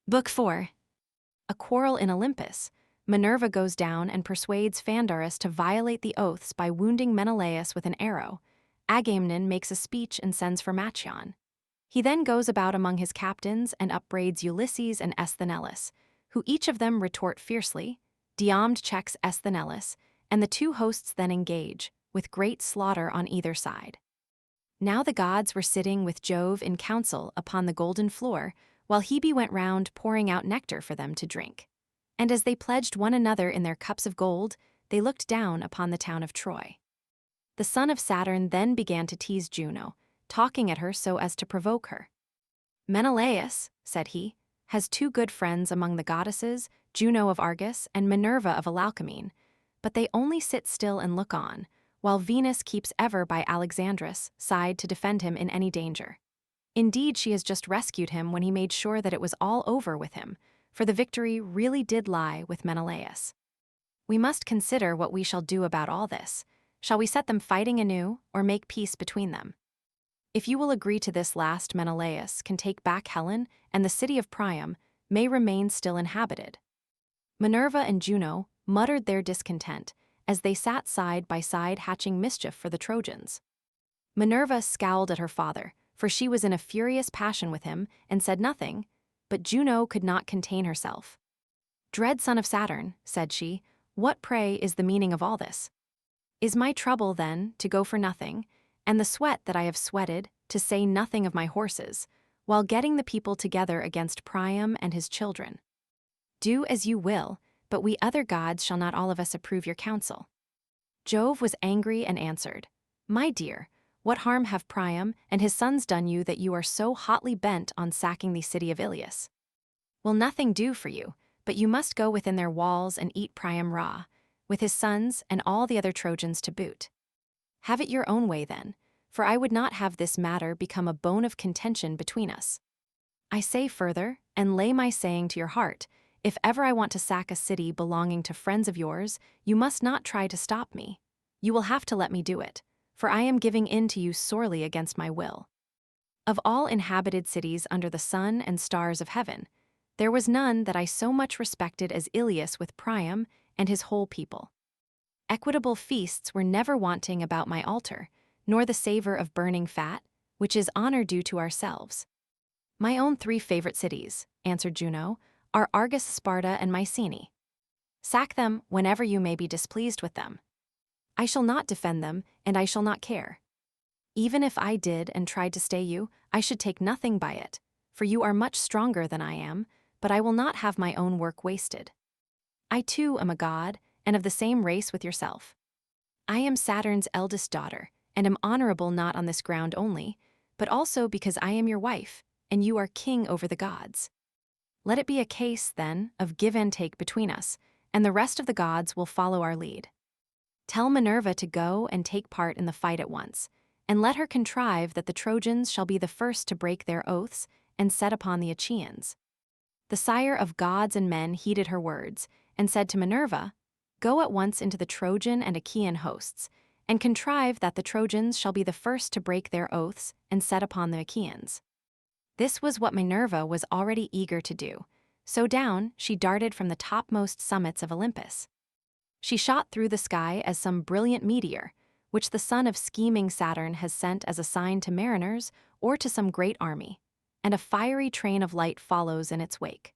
Book 4. A quarrel in Olympus. Minerva goes down and persuades Phandarus to violate the oaths by wounding Menelaus with an arrow. Agamemnon makes a speech and sends for Machaon. He then goes about among his captains and upbraids Ulysses and Esthenelus, who each of them retort fiercely. Diomed checks Esthenelus, and the two hosts then engage, with great slaughter on either side. Now the gods were sitting with Jove in council upon the golden floor, while Hebe went round pouring out nectar for them to drink. And as they pledged one another in their cups of gold, they looked down upon the town of Troy. The son of Saturn then began to tease Juno, talking at her so as to provoke her. "Menelaus," said he, "has two good friends among the goddesses, Juno of Argos and Minerva of Alalcomene, but they only sit still and look on, while Venus keeps ever by Alexandrus' side to defend him in any danger. Indeed, she has just rescued him when he made sure that it was all over with him, for the victory really did lie with Menelaus. We must consider what we shall do about all this. Shall we set them fighting anew, or make peace between them? If you will agree to this last, Menelaus can take back Helen, and the city of Priam may remain still inhabited." Minerva and Juno muttered their discontent as they sat side by side hatching mischief for the Trojans. Minerva scowled at her father, for she was in a furious passion with him and said nothing, but Juno could not contain herself. "Dread son of Saturn," said she, "what, pray, is the meaning of all this? Is my trouble, then, to go for nothing, and the sweat that I have sweated, to say nothing of my horses, while getting the people together against Priam and his children? Do as you will, but we other gods shall not all of us approve your counsel." Jove was angry and answered, "My dear, what harm have Priam and his sons done you that you are so hotly bent on sacking the city of Ilias? Will nothing do for you, but you must go within their walls and eat Priam raw, with his sons and all the other Trojans to boot. Have it your own way then, for I would not have this matter become a bone of contention between us. I say further, and lay my saying to your heart, if ever I want to sack a city belonging to friends of yours, you must not try to stop me. You will have to let me do it, for I am giving in to you sorely against my will. Of all inhabited cities under the sun and stars of heaven, there was none that I so much respected as Ilias with Priam and his whole people. Equitable feasts were never wanting about my altar, nor the savor of burning fat, which is honor due to ourselves. My own 3 favorite cities," answered Juno, "are Argos, Sparta, and Mycenae. Sack them whenever you may be displeased with them. I shall not defend them, and I shall not care. Even if I did and tried to stay you, I should take nothing by it, for you are much stronger than I am, but I will not have my own work wasted. I too am a god, and of the same race with yourself. I am Saturn's eldest daughter, and am honorable not on this ground only, but also because I am your wife, and you are king over the gods. Let it be a case, then, of give and take between us, and the rest of the gods will follow our lead. Tell Minerva to go and take part in the fight at once, and let her contrive that the Trojans shall be the first to break their oaths and set upon the Achaeans." The sire of gods and men heeded her words, and said to Minerva, "Go at once into the Trojan and Achaean hosts, and contrive that the Trojans shall be the first to break their oaths and set upon the Achaeans." This was what Minerva was already eager to do, so down she darted from the topmost summits of Olympus. She shot through the sky as some brilliant meteor, which the son of scheming Saturn has sent as a sign to mariners or to some great army, and a fiery train of light follows in its wake.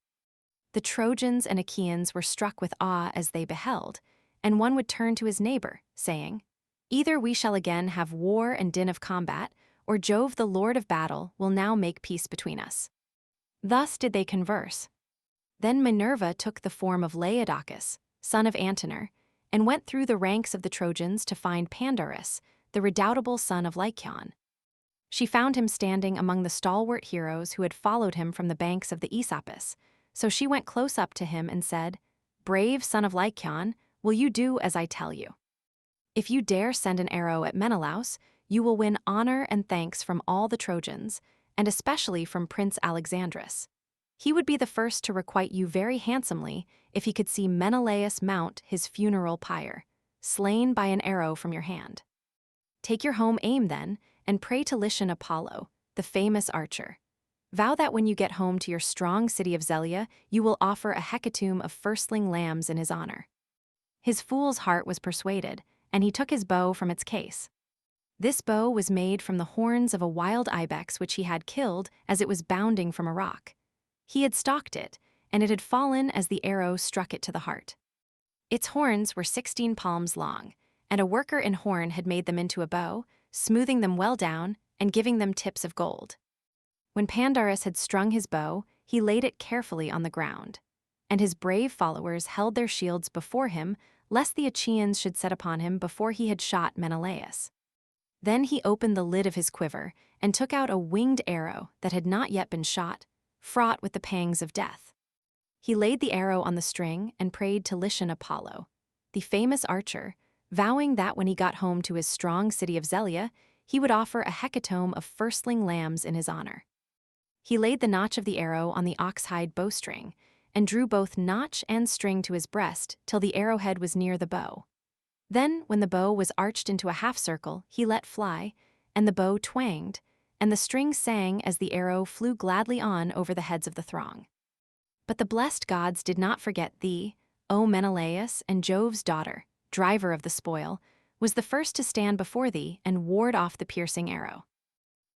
The Trojans and Achaeans were struck with awe as they beheld, and one would turn to his neighbor, saying, "Either we shall again have war and din of combat, or Jove the Lord of battle will now make peace between us." Thus did they converse. Then Minerva took the form of Laodocus, son of Antenor, and went through the ranks of the Trojans to find Phandarus, the redoubtable son of Lycaon. She found him standing among the stalwart heroes who had followed him from the banks of the Aesopus, so she went close up to him and said, "Brave son of Lycaon, will you do as I tell you? If you dare send an arrow at Menelaus, you will win honor and thanks from all the Trojans, and especially from Prince Alexandrus. He would be the first to requite you very handsomely if he could see Menelaus mount his funeral pyre, slain by an arrow from your hand. Take your home aim then, and pray to Lycian Apollo, the famous archer. Vow that when you get home to your strong city of Zelia, you will offer a hecatomb of firstling lambs in his honor." His fool's heart was persuaded, and he took his bow from its case. This bow was made from the horns of a wild ibex which he had killed as it was bounding from a rock. He had stalked it, and it had fallen as the arrow struck it to the heart. Its horns were 16 palms long, and a worker in horn had made them into a bow, smoothing them well down and giving them tips of gold. When Pandarus had strung his bow, he laid it carefully on the ground, and his brave followers held their shields before him, lest the Achaeans should set upon him before he had shot Menelaus. Then he opened the lid of his quiver and took out a winged arrow that had not yet been shot, fraught with the pangs of death. He laid the arrow on the string and prayed to Lycian Apollo, the famous archer, vowing that when he got home to his strong city of Zelia, he would offer a hecatomb of firstling lambs in his honor. He laid the notch of the arrow on the oxhide bowstring, and drew both notch and string to his breast till the arrowhead was near the bow. Then, when the bow was arched into a half-circle, he let fly, and the bow twanged, and the string sang as the arrow flew gladly on over the heads of the throng. But the blessed gods did not forget thee, O Menelaus, and Jove's daughter, driver of the spoil, was the first to stand before thee and ward off the piercing arrow.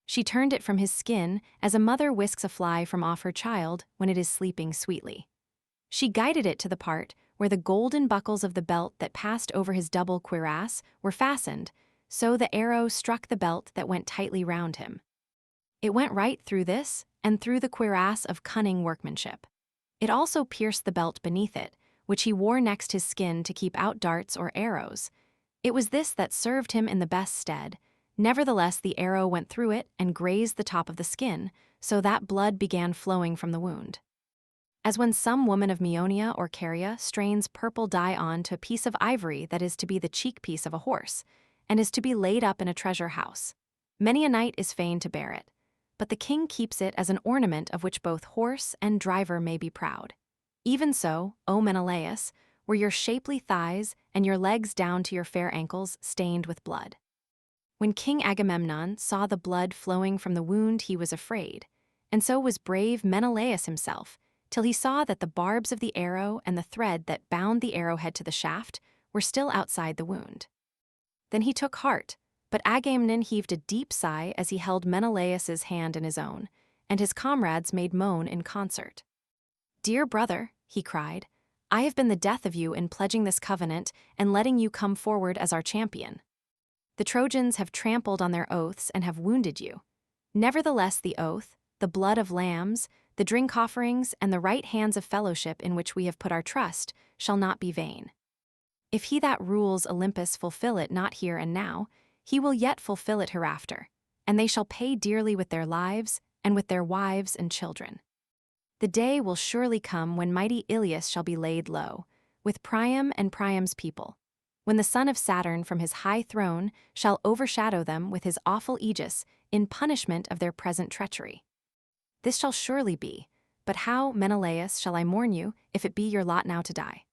She turned it from his skin as a mother whisks a fly from off her child when it is sleeping sweetly. She guided it to the part where the golden buckles of the belt that passed over his double cuirass were fastened, so the arrow struck the belt that went tightly round him. It went right through this and through the cuirass of cunning workmanship. It also pierced the belt beneath it, which he wore next his skin to keep out darts or arrows. It was this that served him in the best stead. Nevertheless, the arrow went through it and grazed the top of the skin, so that blood began flowing from the wound. As when some woman of Meonia or Caria strains purple dye on to a piece of ivory that is to be the cheek-piece of a horse, and is to be laid up in a treasure house. Many a knight is fain to bear it, but the king keeps it as an ornament of which both horse and driver may be proud. Even so, O Menelaus, were your shapely thighs and your legs down to your fair ankles stained with blood. When King Agamemnon saw the blood flowing from the wound, he was afraid, and so was brave Menelaus himself, till he saw that the barbs of the arrow and the thread that bound the arrowhead to the shaft were still outside the wound. Then he took heart, but Agamemnon heaved a deep sigh as he held Menelaus's hand in his own, and his comrades made moan in concert. "Dear brother," he cried, "I have been the death of you in pledging this covenant and letting you come forward as our champion. The Trojans have trampled on their oaths and have wounded you. Nevertheless, the oath, the blood of lambs, the drink offerings, and the right hands of fellowship in which we have put our trust shall not be vain. If he that rules Olympus fulfill it not here and now, he will yet fulfill it hereafter, and they shall pay dearly with their lives and with their wives and children. The day will surely come when mighty Iliad shall be laid low, with Priam and Priam's people, when the son of Saturn from his high throne shall overshadow them with his awful aegis in punishment of their present treachery. This shall surely be, but how, Menelaus, shall I mourn you if it be your lot now to die?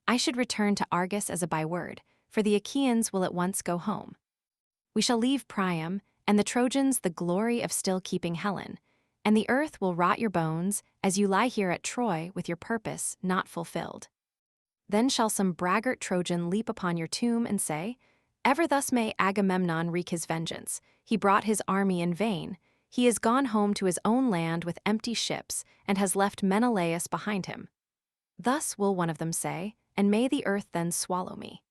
I should return to Argos as a byword, for the Achaeans will at once go home. We shall leave Priam, and the Trojans the glory of still keeping Helen, and the earth will rot your bones as you lie here at Troy with your purpose not fulfilled. Then shall some braggart Trojan leap upon your tomb and say, 'Ever thus may Agamemnon wreak his vengeance. He brought his army in vain. He is gone home to his own land with empty ships and has left Menelaus behind him.' Thus will one of them say, and may the earth then swallow me."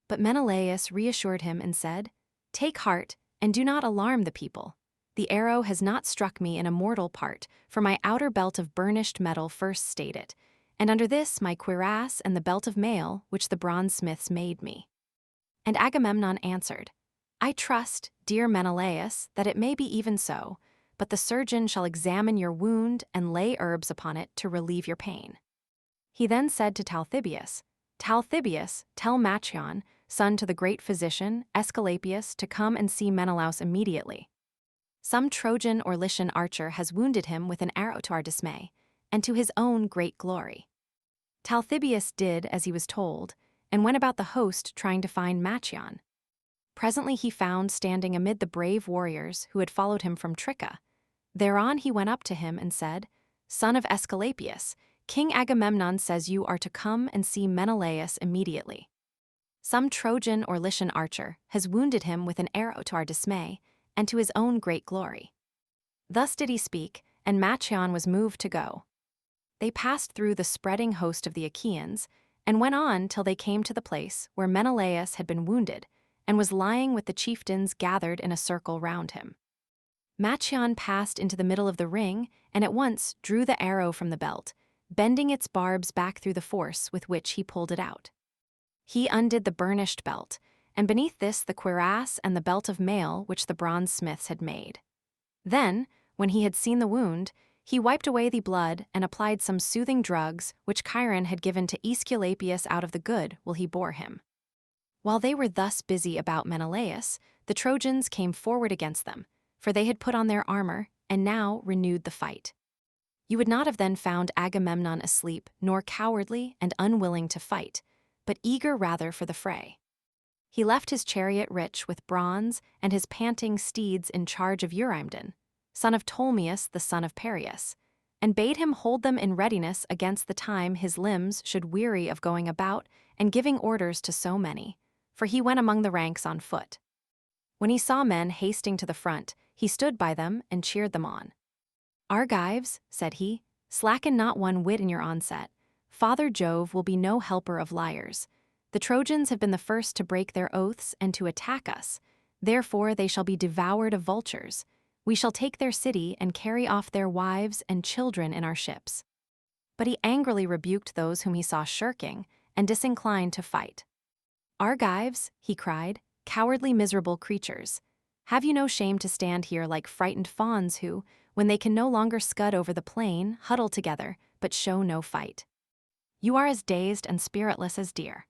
But Menelaus reassured him and said, "Take heart, and do not alarm the people. The arrow has not struck me in a mortal part, for my outer belt of burnished metal first stayed it, and under this my cuirass and the belt of mail which the bronze smiths made me." And Agamemnon answered, "I trust, dear Menelaus, that it may be even so, but the surgeon shall examine your wound and lay herbs upon it to relieve your pain." He then said to Talthybius, "Talthybius, tell Machaon, son to the great physician, Aesculapius, to come and see Menelaus immediately. Some Trojan or Lycian archer has wounded him with an arrow to our dismay, and to his own great glory." Talthybius did as he was told, and went about the host trying to find Machaon. Presently he found standing amid the brave warriors who had followed him from Tricca, Thereon he went up to him and said, "Son of Aesculapius, King Agamemnon says you are to come and see Menelaus immediately. Some Trojan or Lycian archer has wounded him with an arrow to our dismay, and to his own great glory." Thus did he speak, and Machaon was moved to go. They passed through the spreading host of the Achaeans, and went on till they came to the place where Menelaus had been wounded, and was lying with the chieftains gathered in a circle round him. Machaon passed into the middle of the ring, and at once drew the arrow from the belt, bending its barbs back through the force with which he pulled it out. He undid the burnished belt, and beneath this the cuirass and the belt of mail which the bronze smiths had made. Then, when he had seen the wound, he wiped away the blood and applied some soothing drugs which Chiron had given to Aesculapius out of the good while he bore him. While they were thus busy about Menelaus, the Trojans came forward against them, for they had put on their armor and now renewed the fight. You would not have then found Agamemnon asleep, nor cowardly and unwilling to fight, but eager rather for the fray. He left his chariot rich with bronze and his panting steeds in charge of Eurymedon, son of Ptolemaeus the son of Pereus, and bade him hold them in readiness against the time his limbs should weary of going about and giving orders to so many, for he went among the ranks on foot. When he saw men hasting to the front, he stood by them and cheered them on. "Argives," said he, "slacken not one whit in your onset. Father Jove will be no helper of liars. The Trojans have been the first to break their oaths and to attack us. Therefore they shall be devoured of vultures. We shall take their city and carry off their wives and children in our ships." But he angrily rebuked those whom he saw shirking and disinclined to fight. "Argives," he cried, "cowardly miserable creatures, have you no shame to stand here like frightened fawns who, when they can no longer scud over the plain, huddle together, but show no fight? You are as dazed and spiritless as deer.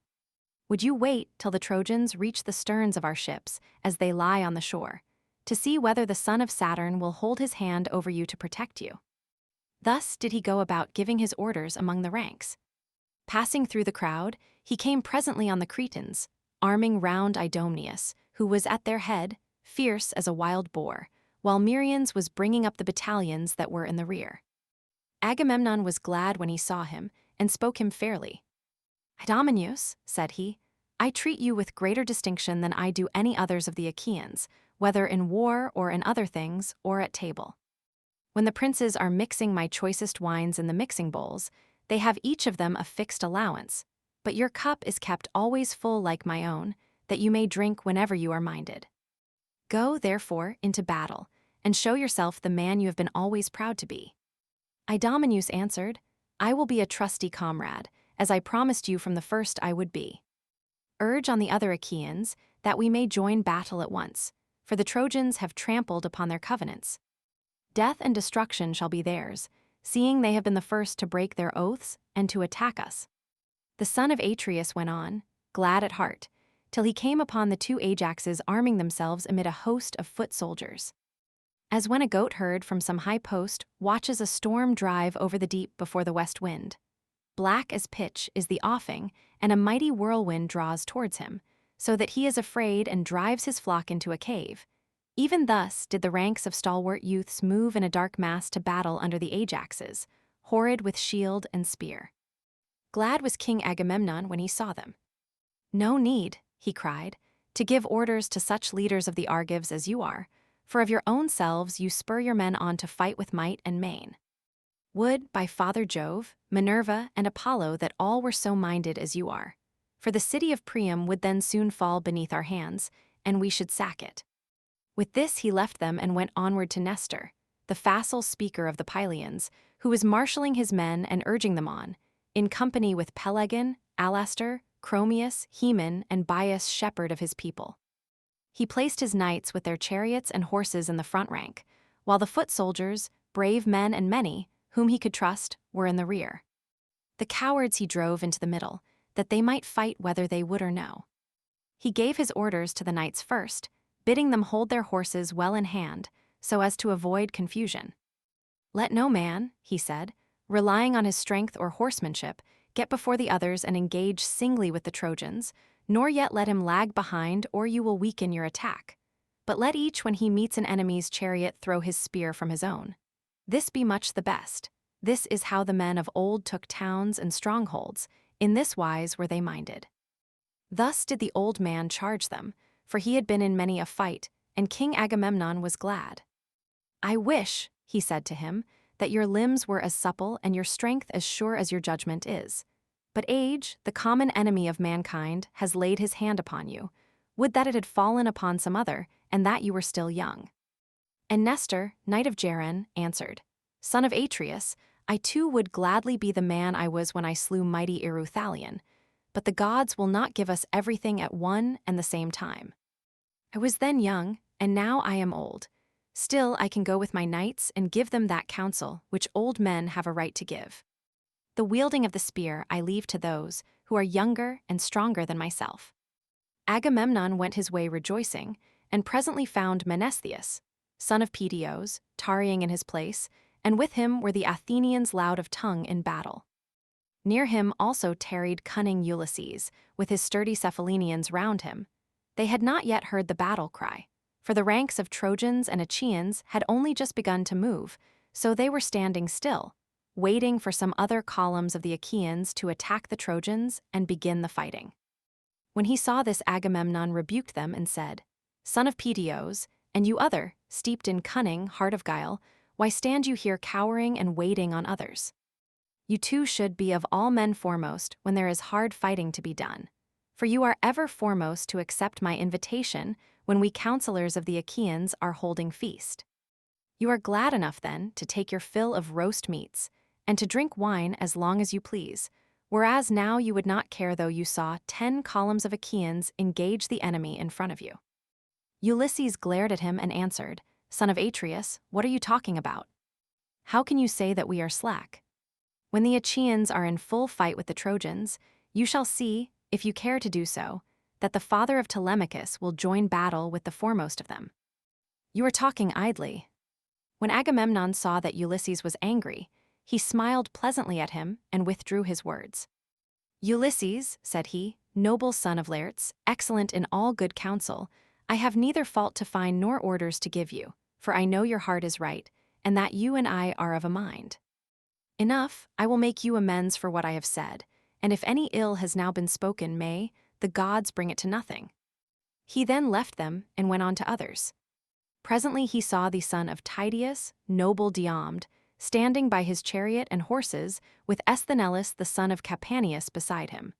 Would you wait till the Trojans reach the sterns of our ships as they lie on the shore, to see whether the son of Saturn will hold his hand over you to protect you?" Thus did he go about giving his orders among the ranks. Passing through the crowd, he came presently on the Cretans, arming round Idomeneus, who was at their head, fierce as a wild boar, while Merions was bringing up the battalions that were in the rear. Agamemnon was glad when he saw him, and spoke him fairly. "Idomeneus," said he, "I treat you with greater distinction than I do any others of the Achaeans, whether in war or in other things, or at table. When the princes are mixing my choicest wines in the mixing bowls, they have each of them a fixed allowance, but your cup is kept always full like my own, that you may drink whenever you are minded. Go, therefore, into battle, and show yourself the man you have been always proud to be." Idomeneus answered, "I will be a trusty comrade, as I promised you from the first I would be. Urge on the other Achaeans that we may join battle at once, for the Trojans have trampled upon their covenants. Death and destruction shall be theirs, seeing they have been the first to break their oaths and to attack us." The son of Atreus went on, glad at heart, till he came upon the two Ajaxes arming themselves amid a host of foot soldiers. As when a goatherd from some high post watches a storm drive over the deep before the west wind. Black as pitch is the offing, and a mighty whirlwind draws towards him, so that he is afraid and drives his flock into a cave. Even thus did the ranks of stalwart youths move in a dark mass to battle under the Ajaxes, horrid with shield and spear. Glad was King Agamemnon when he saw them. "No need," he cried, "to give orders to such leaders of the Argives as you are, for of your own selves you spur your men on to fight with might and main. Would, by Father Jove, Minerva, and Apollo, that all were so minded as you are, for the city of Priam would then soon fall beneath our hands, and we should sack it." With this he left them and went onward to Nestor, the facile speaker of the Pylians, who was marshalling his men and urging them on, in company with Pelagon, Alastor, Chromius, Heman, and Bias, shepherd of his people. He placed his knights with their chariots and horses in the front rank, while the foot soldiers, brave men and many, whom he could trust, were in the rear. The cowards he drove into the middle, that they might fight whether they would or no. He gave his orders to the knights first, bidding them hold their horses well in hand, so as to avoid confusion. "Let no man," he said, "relying on his strength or horsemanship, get before the others and engage singly with the Trojans, nor yet let him lag behind, or you will weaken your attack. But let each when he meets an enemy's chariot throw his spear from his own. This be much the best. This is how the men of old took towns and strongholds, in this wise were they minded. Thus did the old man charge them, for he had been in many a fight, and King Agamemnon was glad. I wish, he said to him, that your limbs were as supple and your strength as sure as your judgment is. But age, the common enemy of mankind, has laid his hand upon you. Would that it had fallen upon some other, and that you were still young. And Nestor, knight of Gerene, answered, Son of Atreus, I too would gladly be the man I was when I slew mighty Ereuthalion, but the gods will not give us everything at one and the same time. I was then young, and now I am old. Still I can go with my knights and give them that counsel which old men have a right to give. The wielding of the spear I leave to those who are younger and stronger than myself. Agamemnon went his way rejoicing, and presently found Menestheus, son of Peteos, tarrying in his place, and with him were the Athenians loud of tongue in battle. Near him also tarried cunning Ulysses, with his sturdy Cephallenians round him. They had not yet heard the battle cry, for the ranks of Trojans and Achaeans had only just begun to move, so they were standing still, waiting for some other columns of the Achaeans to attack the Trojans and begin the fighting. When he saw this, Agamemnon rebuked them and said, Son of Peteos, and you other, steeped in cunning, heart of guile, why stand you here cowering and waiting on others? You too should be of all men foremost when there is hard fighting to be done. For you are ever foremost to accept my invitation when we counselors of the Achaeans are holding feast. You are glad enough then to take your fill of roast meats, and to drink wine as long as you please, whereas now you would not care though you saw 10 columns of Achaeans engage the enemy in front of you. Ulysses glared at him and answered, Son of Atreus, what are you talking about? How can you say that we are slack? When the Achaeans are in full fight with the Trojans, you shall see, if you care to do so, that the father of Telemachus will join battle with the foremost of them. You are talking idly. When Agamemnon saw that Ulysses was angry, he smiled pleasantly at him and withdrew his words. Ulysses, said he, noble son of Laertes, excellent in all good counsel, I have neither fault to find nor orders to give you, for I know your heart is right, and that you and I are of a mind. Enough, I will make you amends for what I have said, and if any ill has now been spoken may, the gods bring it to nothing. He then left them and went on to others. Presently he saw the son of Tydeus, noble Diomed, standing by his chariot and horses, with Esthenelus the son of Capaneus beside him,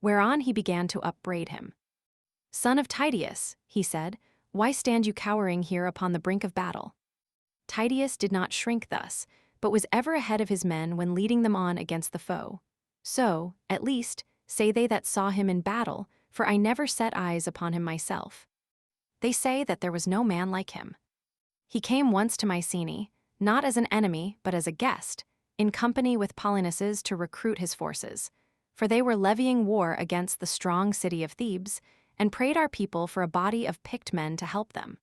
whereon he began to upbraid him. Son of Tydeus, he said, why stand you cowering here upon the brink of battle? Tydeus did not shrink thus, but was ever ahead of his men when leading them on against the foe. So, at least, say they that saw him in battle, for I never set eyes upon him myself. They say that there was no man like him. He came once to Mycenae, not as an enemy but as a guest, in company with Polynices to recruit his forces, for they were levying war against the strong city of Thebes, and prayed our people for a body of picked men to help them.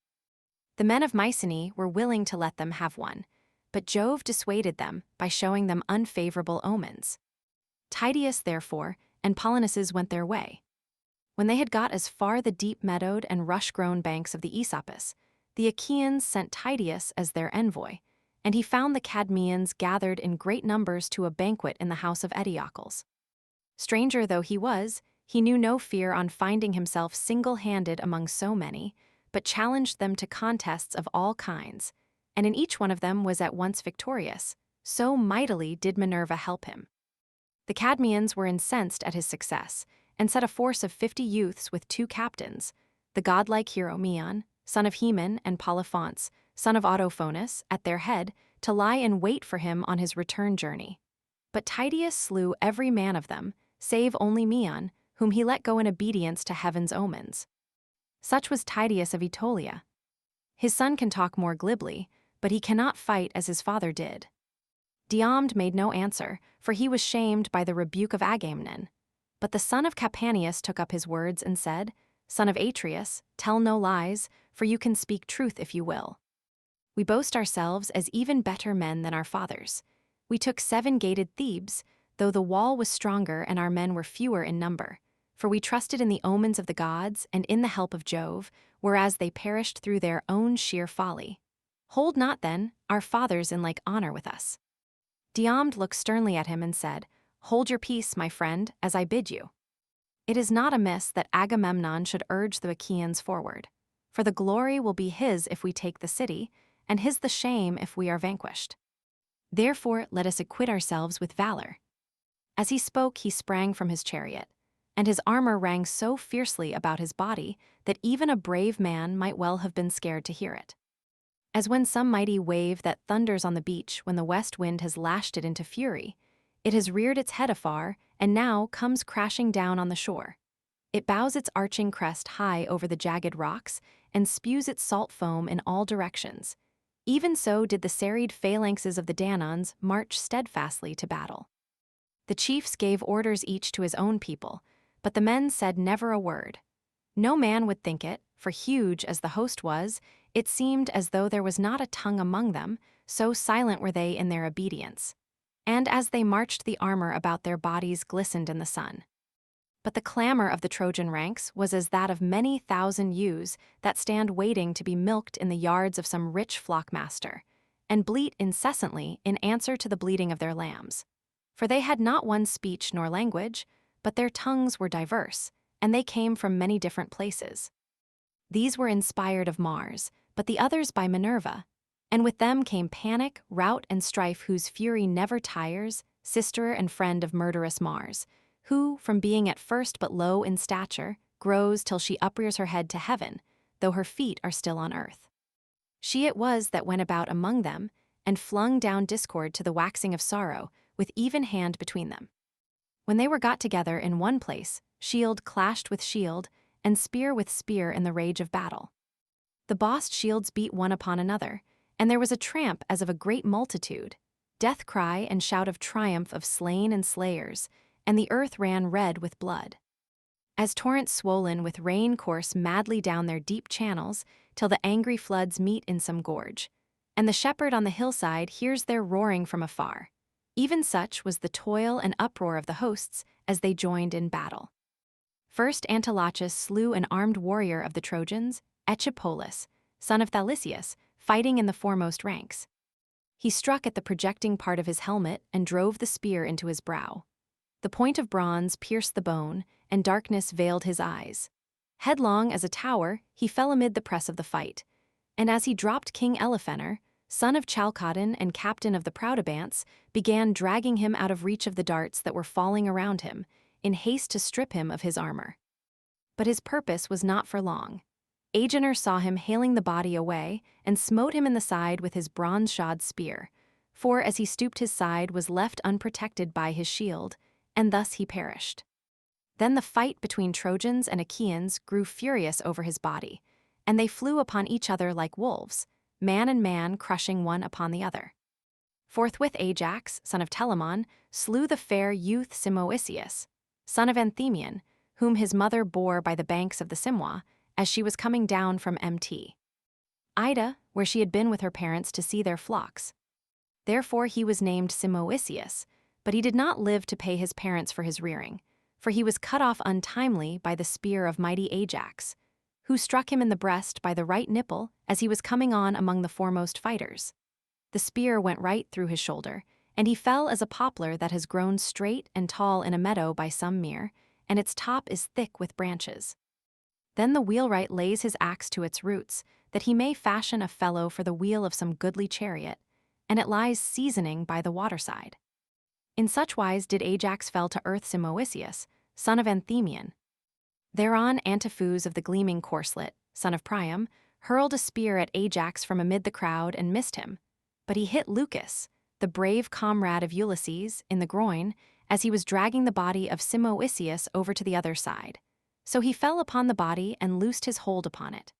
The men of Mycenae were willing to let them have one, but Jove dissuaded them by showing them unfavorable omens. Tydeus, therefore, and Polynices went their way. When they had got as far the deep-meadowed and rush-grown banks of the Aesopus, the Achaeans sent Tydeus as their envoy, and he found the Cadmeans gathered in great numbers to a banquet in the house of Eteocles. Stranger though he was, he knew no fear on finding himself single-handed among so many, but challenged them to contests of all kinds, and in each one of them was at once victorious, so mightily did Minerva help him. The Cadmeans were incensed at his success, and set a force of 50 youths with 2 captains, the godlike hero Meon, son of Haemon, and Polyphontes, son of Autophonus, at their head, to lie in wait for him on his return journey. But Tydeus slew every man of them, save only Meon, whom he let go in obedience to heaven's omens. Such was Tydeus of Aetolia. His son can talk more glibly, but he cannot fight as his father did. Diomed made no answer, for he was shamed by the rebuke of Agamemnon. But the son of Capaneus took up his words and said, Son of Atreus, tell no lies, for you can speak truth if you will. We boast ourselves as even better men than our fathers. We took 7-gated Thebes, though the wall was stronger and our men were fewer in number. for we trusted in the omens of the gods and in the help of Jove, whereas they perished through their own sheer folly. Hold not, then, our fathers in like honor with us." Diomed looked sternly at him and said, "Hold your peace, my friend, as I bid you. It is not amiss that Agamemnon should urge the Achaeans forward, for the glory will be his if we take the city, and his the shame if we are vanquished. Therefore let us acquit ourselves with valor." As he spoke, he sprang from his chariot, and his armor rang so fiercely about his body that even a brave man might well have been scared to hear it. As when some mighty wave that thunders on the beach when the west wind has lashed it into fury, it has reared its head afar and now comes crashing down on the shore. It bows its arching crest high over the jagged rocks and spews its salt foam in all directions. Even so did the serried phalanxes of the Danaans march steadfastly to battle. The chiefs gave orders each to his own people, but the men said never a word. No man would think it, for huge as the host was, it seemed as though there was not a tongue among them, so silent were they in their obedience. And as they marched, the armor about their bodies glistened in the sun. But the clamor of the Trojan ranks was as that of many thousand ewes that stand waiting to be milked in the yards of some rich flockmaster, and bleat incessantly in answer to the bleating of their lambs. For they had not one speech nor language, but their tongues were diverse, and they came from many different places. These were inspired of Mars, but the others by Minerva, and with them came panic, rout, and strife whose fury never tires, sister and friend of murderous Mars, who, from being at first but low in stature, grows till she uprears her head to heaven, though her feet are still on earth. She it was that went about among them, and flung down discord to the waxing of sorrow, with even hand between them. When they were got together in one place, shield clashed with shield, and spear with spear in the rage of battle. The bossed shields beat one upon another, and there was a tramp as of a great multitude, death cry and shout of triumph of slain and slayers, and the earth ran red with blood. As torrents swollen with rain course madly down their deep channels, till the angry floods meet in some gorge, and the shepherd on the hillside hears their roaring from afar. Even such was the toil and uproar of the hosts as they joined in battle. First Antilochus slew an armed warrior of the Trojans, Echepolus, son of Thalicius, fighting in the foremost ranks. He struck at the projecting part of his helmet and drove the spear into his brow. The point of bronze pierced the bone, and darkness veiled his eyes. Headlong as a tower, he fell amid the press of the fight, and as he dropped, King Elephenor, son of Chalcodon and captain of the Proudabants, began dragging him out of reach of the darts that were falling around him, in haste to strip him of his armor. But his purpose was not for long. Agenor saw him haling the body away, and smote him in the side with his bronze-shod spear, for as he stooped his side was left unprotected by his shield, and thus he perished. Then the fight between Trojans and Achaeans grew furious over his body, and they flew upon each other like wolves, man and man crushing one upon the other. Forthwith Ajax, son of Telamon, slew the fair youth Simoisius, son of Anthemion, whom his mother bore by the banks of the Simwa, as she was coming down from Ida, where she had been with her parents to see their flocks. Therefore he was named Simoisius, but he did not live to pay his parents for his rearing, for he was cut off untimely by the spear of mighty Ajax, who struck him in the breast by the right nipple as he was coming on among the foremost fighters. The spear went right through his shoulder, and he fell as a poplar that has grown straight and tall in a meadow by some mere, and its top is thick with branches. Then the wheelwright lays his axe to its roots, that he may fashion a felloe for the wheel of some goodly chariot, and it lies seasoning by the waterside. In such wise did Ajax fell to earth Simoisius, son of Anthemion. Thereon Antiphus of the gleaming corslet, son of Priam, hurled a spear at Ajax from amid the crowd and missed him, but he hit Lucus, the brave comrade of Ulysses, in the groin, as he was dragging the body of Simoisius over to the other side. So he fell upon the body and loosed his hold upon it.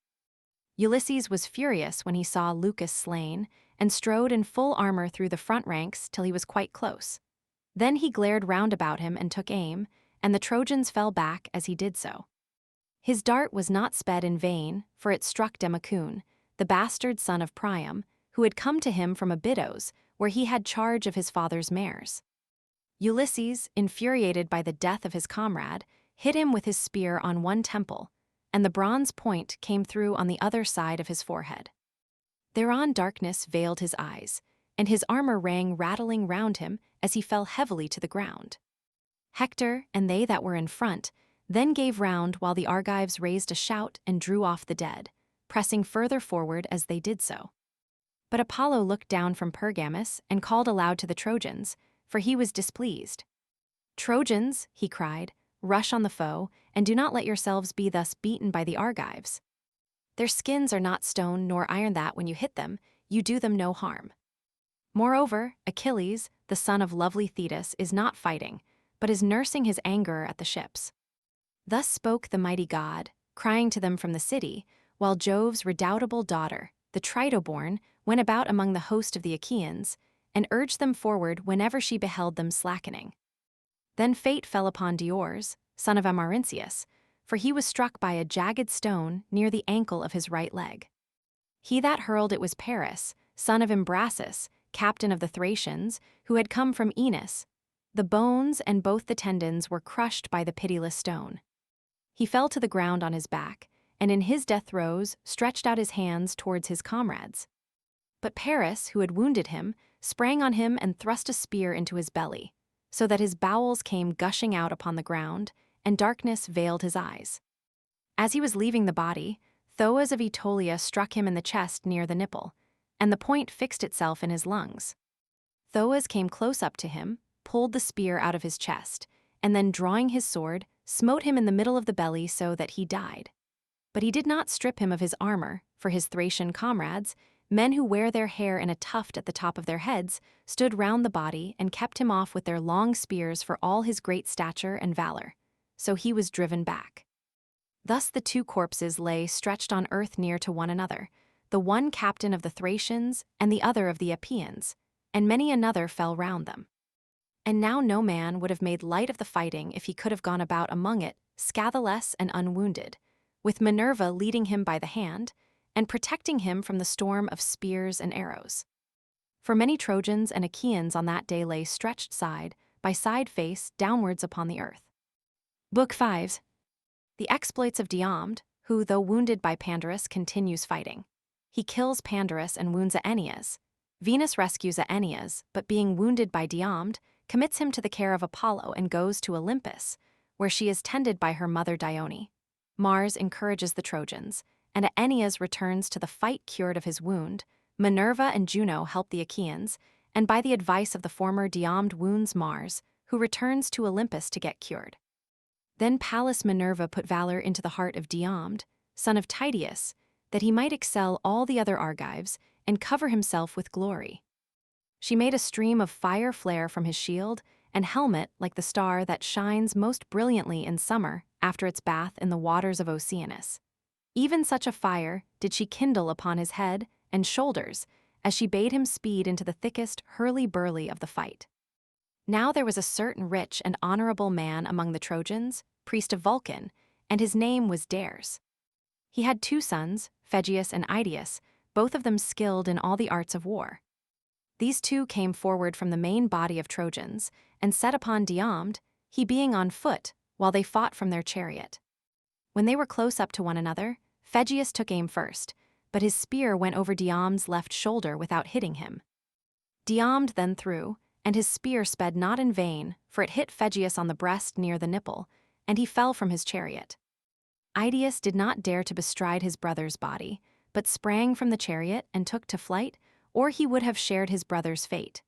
Ulysses was furious when he saw Lucus slain, and strode in full armor through the front ranks till he was quite close. Then he glared round about him and took aim, and the Trojans fell back as he did so. His dart was not sped in vain, for it struck Demacune, the bastard son of Priam, who had come to him from Abydos, where he had charge of his father's mares. Ulysses, infuriated by the death of his comrade, hit him with his spear on one temple, and the bronze point came through on the other side of his forehead. Thereon darkness veiled his eyes, and his armor rang rattling round him as he fell heavily to the ground. Hector and they that were in front then gave round while the Argives raised a shout and drew off the dead, pressing further forward as they did so. But Apollo looked down from Pergamus and called aloud to the Trojans, for he was displeased. "Trojans," he cried, "rush on the foe, and do not let yourselves be thus beaten by the Argives. Their skins are not stone nor iron that, when you hit them, you do them no harm. Moreover, Achilles, the son of lovely Thetis, is not fighting, but is nursing his anger at the ships." Thus spoke the mighty god, crying to them from the city, while Jove's redoubtable daughter, the Tritoborn, went about among the host of the Achaeans, and urged them forward whenever she beheld them slackening. Then fate fell upon Diores, son of Amarynceus, for he was struck by a jagged stone near the ankle of his right leg. He that hurled it was Paris, son of Imbrasus, captain of the Thracians, who had come from Enos. The bones and both the tendons were crushed by the pitiless stone. He fell to the ground on his back, and in his death throes stretched out his hands towards his comrades. But Paris, who had wounded him, sprang on him and thrust a spear into his belly, so that his bowels came gushing out upon the ground, and darkness veiled his eyes. As he was leaving the body, Thoas of Aetolia struck him in the chest near the nipple, and the point fixed itself in his lungs. Thoas came close up to him, pulled the spear out of his chest, and then drawing his sword, smote him in the middle of the belly so that he died. But he did not strip him of his armor, for his Thracian comrades, men who wear their hair in a tuft at the top of their heads, stood round the body and kept him off with their long spears for all his great stature and valor. So he was driven back. Thus the two corpses lay stretched on earth near to one another, the one captain of the Thracians and the other of the Achaeans, and many another fell round them. And now no man would have made light of the fighting if he could have gone about among it, scatheless and unwounded, with Minerva leading him by the hand, and protecting him from the storm of spears and arrows. For many Trojans and Achaeans on that day lay stretched side by side face downwards upon the earth. Book 5. The exploits of Diomed, who, though wounded by Pandarus, continues fighting. He kills Pandarus and wounds Aeneas. Venus rescues Aeneas, but being wounded by Diomed, commits him to the care of Apollo and goes to Olympus, where she is tended by her mother Dione. Mars encourages the Trojans, and Aeneas returns to the fight cured of his wound. Minerva and Juno help the Achaeans, and by the advice of the former Diomed wounds Mars, who returns to Olympus to get cured. Then Pallas Minerva put valor into the heart of Diomed, son of Tydeus, that he might excel all the other Argives and cover himself with glory. She made a stream of fire flare from his shield, and helmet like the star that shines most brilliantly in summer after its bath in the waters of Oceanus. Even such a fire did she kindle upon his head and shoulders as she bade him speed into the thickest hurly-burly of the fight. Now there was a certain rich and honorable man among the Trojans, priest of Vulcan, and his name was Dares. He had 2 sons, Phegeus and Idaeus, both of them skilled in all the arts of war. These 2 came forward from the main body of Trojans, and set upon Diomed, he being on foot, while they fought from their chariot. When they were close up to one another, Phegeus took aim first, but his spear went over Diomed's left shoulder without hitting him. Diomed then threw, and his spear sped not in vain, for it hit Phegeus on the breast near the nipple, and he fell from his chariot. Idaeus did not dare to bestride his brother's body, but sprang from the chariot and took to flight, or he would have shared his brother's fate.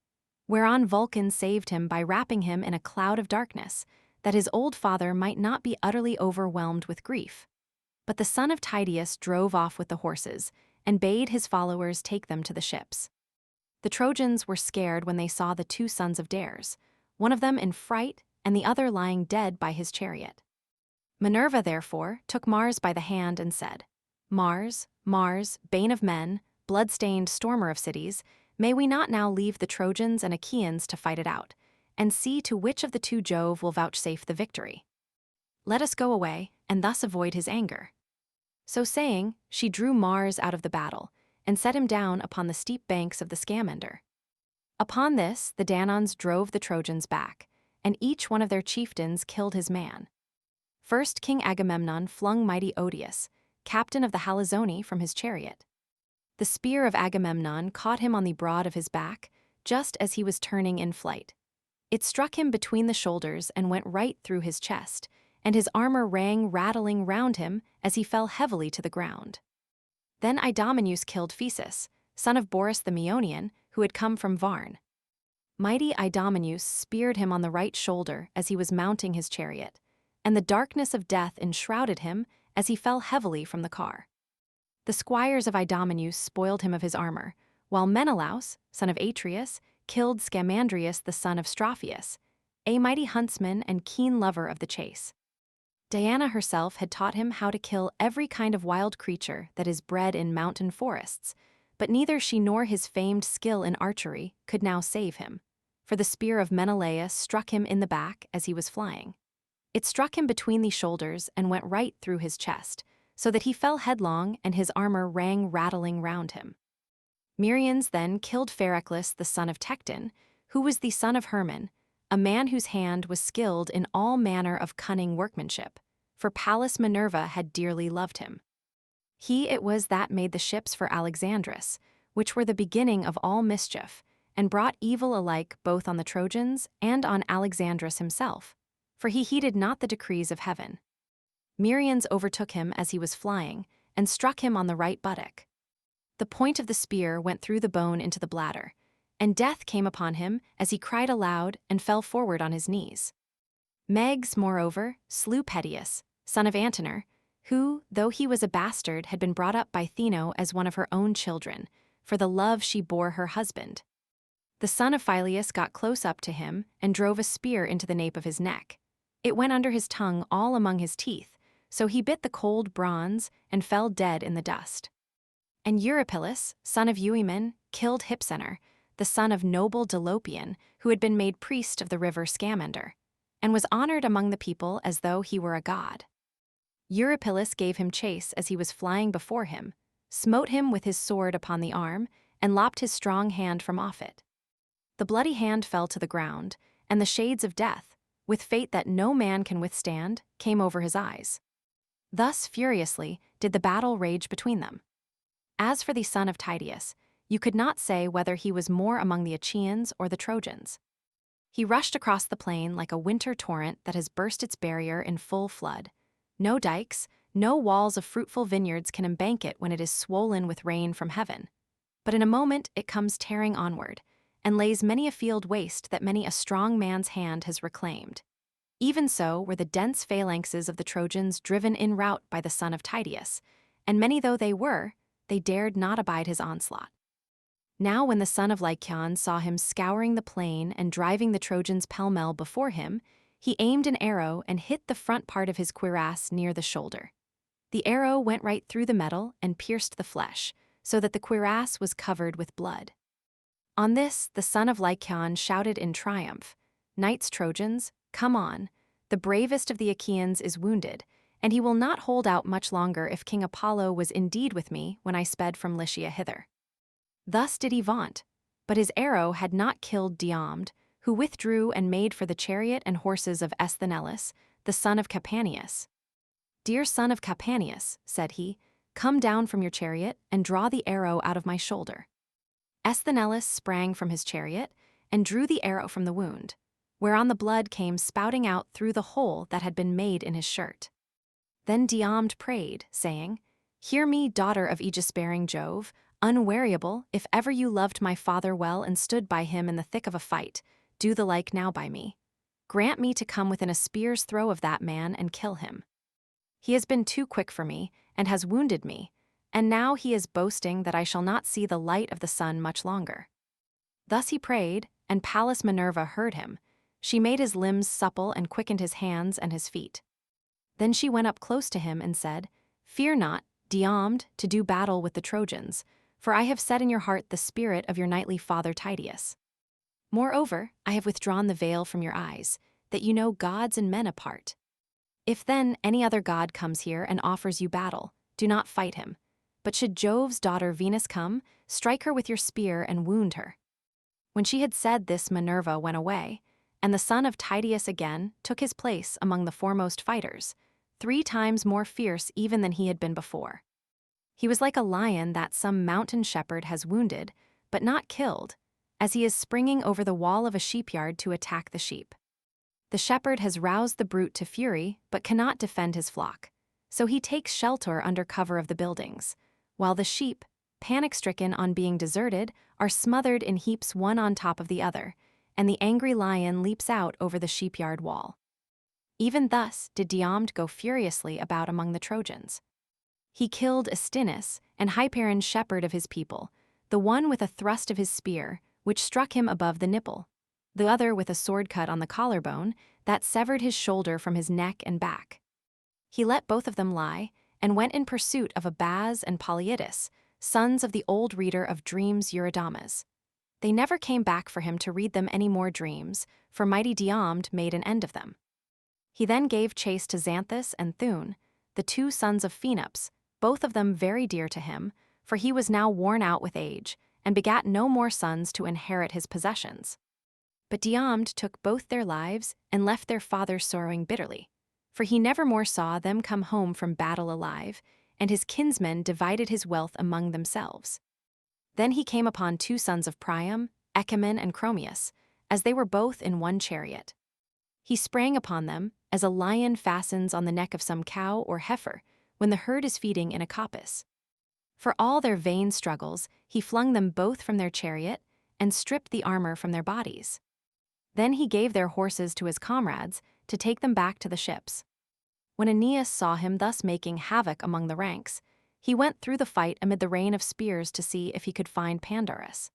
Whereon Vulcan saved him by wrapping him in a cloud of darkness, that his old father might not be utterly overwhelmed with grief. But the son of Tydeus drove off with the horses, and bade his followers take them to the ships. The Trojans were scared when they saw the 2 sons of Dares, one of them in fright and the other lying dead by his chariot. Minerva, therefore, took Mars by the hand and said, "Mars, Mars, bane of men, blood-stained stormer of cities, may we not now leave the Trojans and Achaeans to fight it out, and see to which of the 2 Jove will vouchsafe the victory? Let us go away, and thus avoid his anger." So saying, she drew Mars out of the battle, and set him down upon the steep banks of the Scamander. Upon this the Danaans drove the Trojans back, and each one of their chieftains killed his man. First King Agamemnon flung mighty Odius, captain of the Halizoni, from his chariot. The spear of Agamemnon caught him on the broad of his back, just as he was turning in flight. It struck him between the shoulders and went right through his chest, and his armor rang rattling round him as he fell heavily to the ground. Then Idomeneus killed Thetis, son of Boris the Meonian, who had come from Varne. Mighty Idomeneus speared him on the right shoulder as he was mounting his chariot, and the darkness of death enshrouded him as he fell heavily from the car. The squires of Idomeneus spoiled him of his armor, while Menelaus, son of Atreus, killed Scamandrius the son of Strophius, a mighty huntsman and keen lover of the chase. Diana herself had taught him how to kill every kind of wild creature that is bred in mountain forests, but neither she nor his famed skill in archery could now save him, for the spear of Menelaus struck him in the back as he was flying. It struck him between the shoulders and went right through his chest, so that he fell headlong and his armor rang rattling round him. Merians then killed Phereclus the son of Tecton, who was the son of Hermon, a man whose hand was skilled in all manner of cunning workmanship, for Pallas Minerva had dearly loved him. He it was that made the ships for Alexandrus, which were the beginning of all mischief, and brought evil alike both on the Trojans and on Alexandrus himself, for he heeded not the decrees of heaven. Merians overtook him as he was flying, and struck him on the right buttock. The point of the spear went through the bone into the bladder, and death came upon him as he cried aloud and fell forward on his knees. Meges, moreover, slew Peteus, son of Antenor, who, though he was a bastard, had been brought up by Theno as one of her own children, for the love she bore her husband. The son of Phyleus got close up to him and drove a spear into the nape of his neck. It went under his tongue all among his teeth, so he bit the cold bronze and fell dead in the dust. And Eurypylus, son of Euaemon, killed Hypsenor, the son of noble Dolopian, who had been made priest of the river Scamander, and was honored among the people as though he were a god. Eurypylus gave him chase as he was flying before him, smote him with his sword upon the arm, and lopped his strong hand from off it. The bloody hand fell to the ground, and the shades of death, with fate that no man can withstand, came over his eyes. Thus furiously did the battle rage between them. As for the son of Tydeus, you could not say whether he was more among the Achaeans or the Trojans. He rushed across the plain like a winter torrent that has burst its barrier in full flood. No dikes, no walls of fruitful vineyards can embank it when it is swollen with rain from heaven. But in a moment it comes tearing onward, and lays many a field waste that many a strong man's hand has reclaimed. Even so were the dense phalanxes of the Trojans driven in rout by the son of Tydeus, and many though they were, they dared not abide his onslaught. Now when the son of Lycaon saw him scouring the plain and driving the Trojans pell-mell before him, he aimed an arrow and hit the front part of his cuirass near the shoulder. The arrow went right through the metal and pierced the flesh, so that the cuirass was covered with blood. On this, the son of Lycaon shouted in triumph, "Knights Trojans, come on! The bravest of the Achaeans is wounded, and he will not hold out much longer if King Apollo was indeed with me when I sped from Lycia hither." Thus did he vaunt, but his arrow had not killed Diomed, who withdrew and made for the chariot and horses of Esthenelus, the son of Capaneus. "Dear son of Capaneus," said he, "come down from your chariot and draw the arrow out of my shoulder." Esthenelus sprang from his chariot and drew the arrow from the wound, whereon the blood came spouting out through the hole that had been made in his shirt. Then Diomed prayed, saying, "Hear me, daughter of aegis-bearing Jove, unweariable, if ever you loved my father well and stood by him in the thick of a fight, do the like now by me. Grant me to come within a spear's throw of that man and kill him. He has been too quick for me, and has wounded me, and now he is boasting that I shall not see the light of the sun much longer." Thus he prayed, and Pallas Minerva heard him. She made his limbs supple and quickened his hands and his feet. Then she went up close to him and said, "Fear not, Diomed, to do battle with the Trojans, for I have set in your heart the spirit of your knightly father Tydeus. Moreover, I have withdrawn the veil from your eyes, that you know gods and men apart. If then any other god comes here and offers you battle, do not fight him. But should Jove's daughter Venus come, strike her with your spear and wound her." When she had said this, Minerva went away, and the son of Tydeus again took his place among the foremost fighters, 3 times more fierce even than he had been before. He was like a lion that some mountain shepherd has wounded, but not killed, as he is springing over the wall of a sheepyard to attack the sheep. The shepherd has roused the brute to fury, but cannot defend his flock, so he takes shelter under cover of the buildings, while the sheep, panic-stricken on being deserted, are smothered in heaps one on top of the other, and the angry lion leaps out over the sheepyard wall. Even thus did Diomed go furiously about among the Trojans. He killed Astinus and Hyperon's shepherd of his people, the one with a thrust of his spear, which struck him above the nipple, the other with a sword cut on the collarbone that severed his shoulder from his neck and back. He let both of them lie, and went in pursuit of Abaz and Polyidus, sons of the old reader of dreams Eurydamas. They never came back for him to read them any more dreams, for mighty Diomed made an end of them. He then gave chase to Xanthus and Thune, the 2 sons of Phaenops, both of them very dear to him, for he was now worn out with age, and begat no more sons to inherit his possessions. But Diomed took both their lives and left their father sorrowing bitterly, for he never more saw them come home from battle alive, and his kinsmen divided his wealth among themselves. Then he came upon 2 sons of Priam, Echamon and Chromius, as they were both in one chariot. He sprang upon them, as a lion fastens on the neck of some cow or heifer when the herd is feeding in a coppice. For all their vain struggles, he flung them both from their chariot and stripped the armor from their bodies. Then he gave their horses to his comrades to take them back to the ships. When Aeneas saw him thus making havoc among the ranks, he went through the fight amid the rain of spears to see if he could find Pandarus.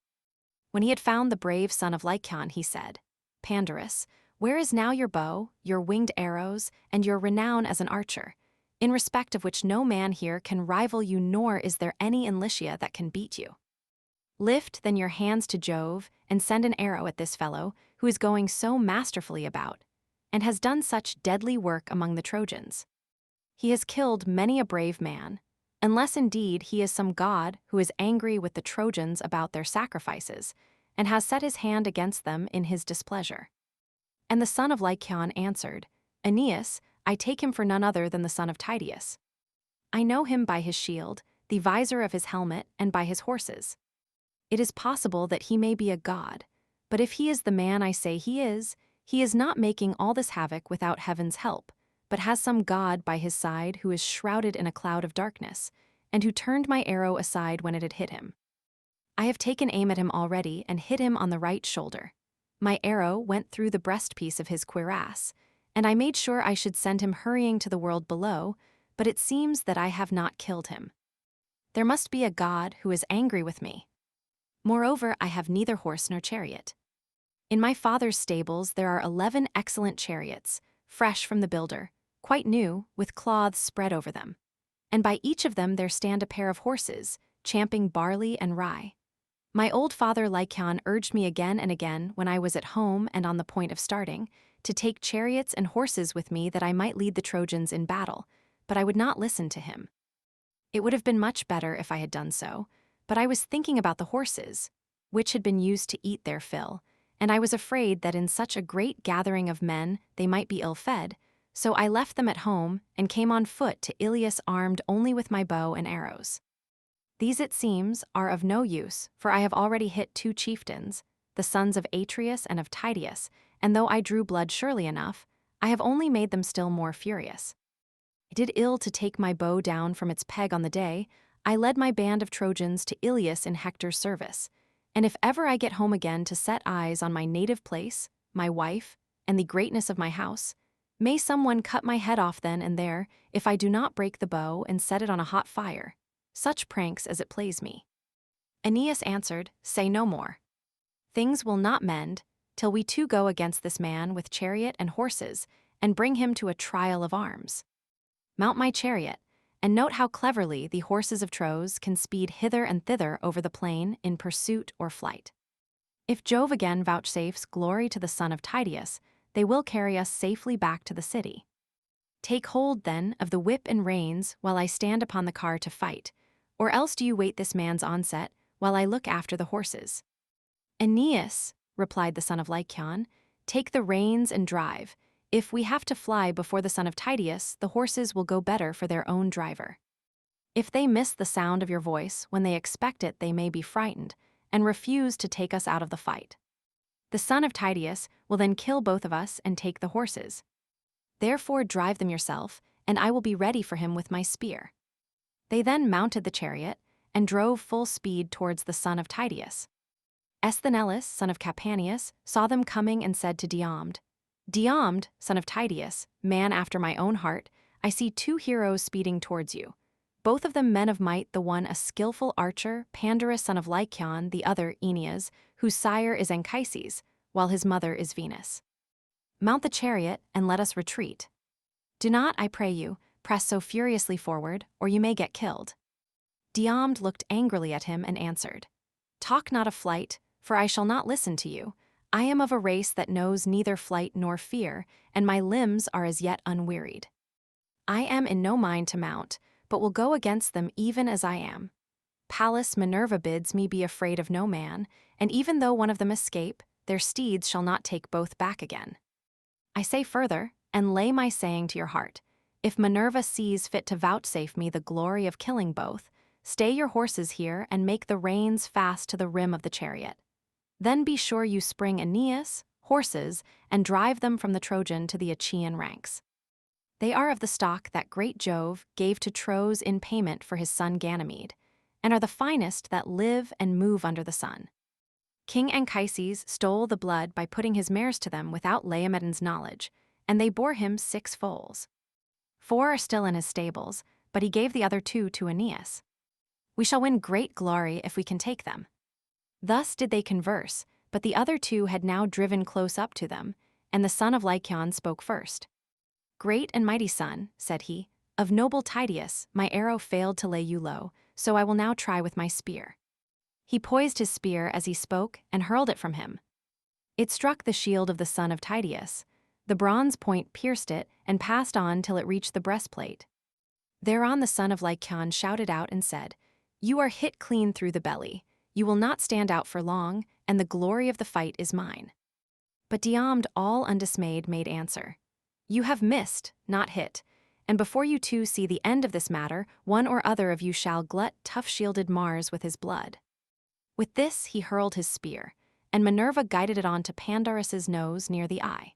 When he had found the brave son of Lycaon, he said, "Pandarus, where is now your bow, your winged arrows, and your renown as an archer, in respect of which no man here can rival you, nor is there any in Lycia that can beat you? Lift then your hands to Jove, and send an arrow at this fellow, who is going so masterfully about, and has done such deadly work among the Trojans. He has killed many a brave man, unless indeed he is some god who is angry with the Trojans about their sacrifices, and has set his hand against them in his displeasure." And the son of Lycaon answered, "Aeneas, I take him for none other than the son of Tydeus. I know him by his shield, the visor of his helmet, and by his horses. It is possible that he may be a god, but if he is the man I say he is not making all this havoc without heaven's help, but has some god by his side who is shrouded in a cloud of darkness, and who turned my arrow aside when it had hit him. I have taken aim at him already and hit him on the right shoulder. My arrow went through the breastpiece of his cuirass, and I made sure I should send him hurrying to the world below, but it seems that I have not killed him. There must be a god who is angry with me. Moreover, I have neither horse nor chariot. In my father's stables there are 11 excellent chariots, fresh from the builder, quite new, with cloths spread over them. And by each of them there stand a pair of horses, champing barley and rye. My old father Lycaon urged me again and again, when I was at home and on the point of starting, to take chariots and horses with me that I might lead the Trojans in battle, but I would not listen to him. It would have been much better if I had done so, but I was thinking about the horses, which had been used to eat their fill, and I was afraid that in such a great gathering of men they might be ill-fed, so I left them at home and came on foot to Ilias armed only with my bow and arrows. These, it seems, are of no use, for I have already hit 2 chieftains, the sons of Atreus and of Tydeus, and though I drew blood surely enough, I have only made them still more furious. I did ill to take my bow down from its peg on the day. I led my band of Trojans to Ilias in Hector's service, and if ever I get home again to set eyes on my native place, my wife, and the greatness of my house, may someone cut my head off then and there if I do not break the bow and set it on a hot fire, such pranks as it plays me." Aeneas answered, "Say no more. Things will not mend till we 2 go against this man with chariot and horses and bring him to a trial of arms. Mount my chariot, and note how cleverly the horses of Troy can speed hither and thither over the plain in pursuit or flight. If Jove again vouchsafes glory to the son of Tydeus, they will carry us safely back to the city. Take hold, then, of the whip and reins while I stand upon the car to fight, or else do you wait this man's onset while I look after the horses." "Aeneas," replied the son of Lycaon, "take the reins and drive. If we have to fly before the son of Tydeus, the horses will go better for their own driver. If they miss the sound of your voice when they expect it, they may be frightened and refuse to take us out of the fight. The son of Tydeus will then kill both of us and take the horses. Therefore drive them yourself, and I will be ready for him with my spear." They then mounted the chariot and drove full speed towards the son of Tydeus. Esthenelus, son of Capaneus, saw them coming and said to Diomed, "Diomed, son of Tydeus, man after my own heart, I see two heroes speeding towards you, both of them men of might, the one a skillful archer, Pandarus son of Lycaon, the other Aeneas, whose sire is Anchises, while his mother is Venus. Mount the chariot and let us retreat. Do not, I pray you, press so furiously forward, or you may get killed." Diomed looked angrily at him and answered, "Talk not of flight, for I shall not listen to you. I am of a race that knows neither flight nor fear, and my limbs are as yet unwearied. I am in no mind to mount, but will go against them even as I am. Pallas Minerva bids me be afraid of no man, and even though one of them escape, their steeds shall not take both back again. I say further, and lay my saying to your heart, if Minerva sees fit to vouchsafe me the glory of killing both, stay your horses here and make the reins fast to the rim of the chariot. Then be sure you spring Aeneas, horses, and drive them from the Trojan to the Achaean ranks. They are of the stock that great Jove gave to Tros in payment for his son Ganymede, and are the finest that live and move under the sun. King Anchises stole the blood by putting his mares to them without Laomedon's knowledge, and they bore him 6 foals. 4 are still in his stables, but he gave the other 2 to Aeneas. We shall win great glory if we can take them." Thus did they converse, but the other 2 had now driven close up to them, and the son of Lycaon spoke first. "Great and mighty son," said he, "of noble Tydeus, my arrow failed to lay you low, so I will now try with my spear." He poised his spear as he spoke and hurled it from him. It struck the shield of the son of Tydeus. The bronze point pierced it and passed on till it reached the breastplate. Thereon the son of Lycaon shouted out and said, "You are hit clean through the belly. You will not stand out for long, and the glory of the fight is mine." But Diomed, all undismayed, made answer, "You have missed, not hit, and before you 2 see the end of this matter, one or other of you shall glut tough-shielded Mars with his blood." With this he hurled his spear, and Minerva guided it on to Pandarus's nose near the eye.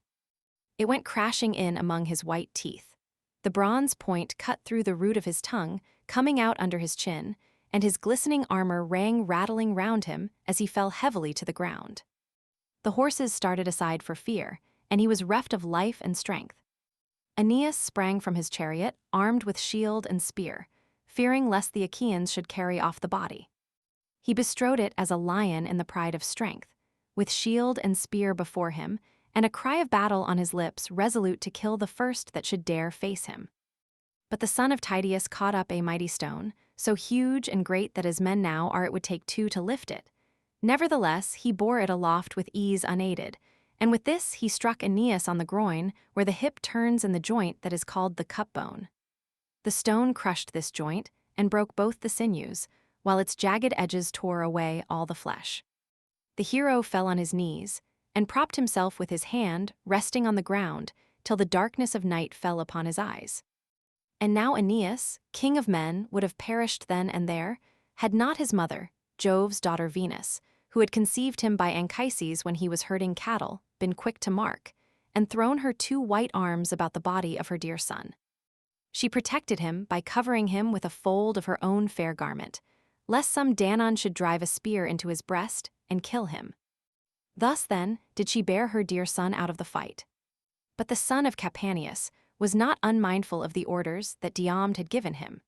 It went crashing in among his white teeth. The bronze point cut through the root of his tongue, coming out under his chin, and his glistening armor rang rattling round him as he fell heavily to the ground. The horses started aside for fear, and he was reft of life and strength. Aeneas sprang from his chariot, armed with shield and spear, fearing lest the Achaeans should carry off the body. He bestrode it as a lion in the pride of strength, with shield and spear before him, and a cry of battle on his lips, resolute to kill the first that should dare face him. But the son of Tydeus caught up a mighty stone, so huge and great that as men now are it would take 2 to lift it. Nevertheless, he bore it aloft with ease unaided, and with this he struck Aeneas on the groin, where the hip turns in the joint that is called the cup bone. The stone crushed this joint, and broke both the sinews, while its jagged edges tore away all the flesh. The hero fell on his knees, and propped himself with his hand resting on the ground, till the darkness of night fell upon his eyes. And now Aeneas, king of men, would have perished then and there, had not his mother, Jove's daughter Venus, who had conceived him by Anchises when he was herding cattle, been quick to mark, and thrown her 2 white arms about the body of her dear son. She protected him by covering him with a fold of her own fair garment, lest some Danon should drive a spear into his breast and kill him. Thus, then, did she bear her dear son out of the fight. But the son of Capaneus was not unmindful of the orders that Diomed had given him.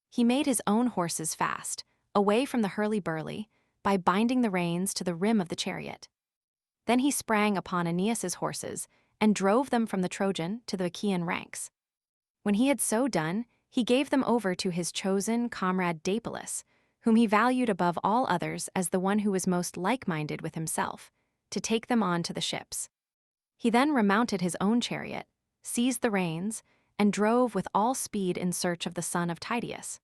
He made his own horses fast, away from the hurly-burly, by binding the reins to the rim of the chariot. Then he sprang upon Aeneas's horses and drove them from the Trojan to the Achaean ranks. When he had so done, he gave them over to his chosen comrade Dapolus, whom he valued above all others as the one who was most like-minded with himself, to take them on to the ships. He then remounted his own chariot, seized the reins, and drove with all speed in search of the son of Tydeus.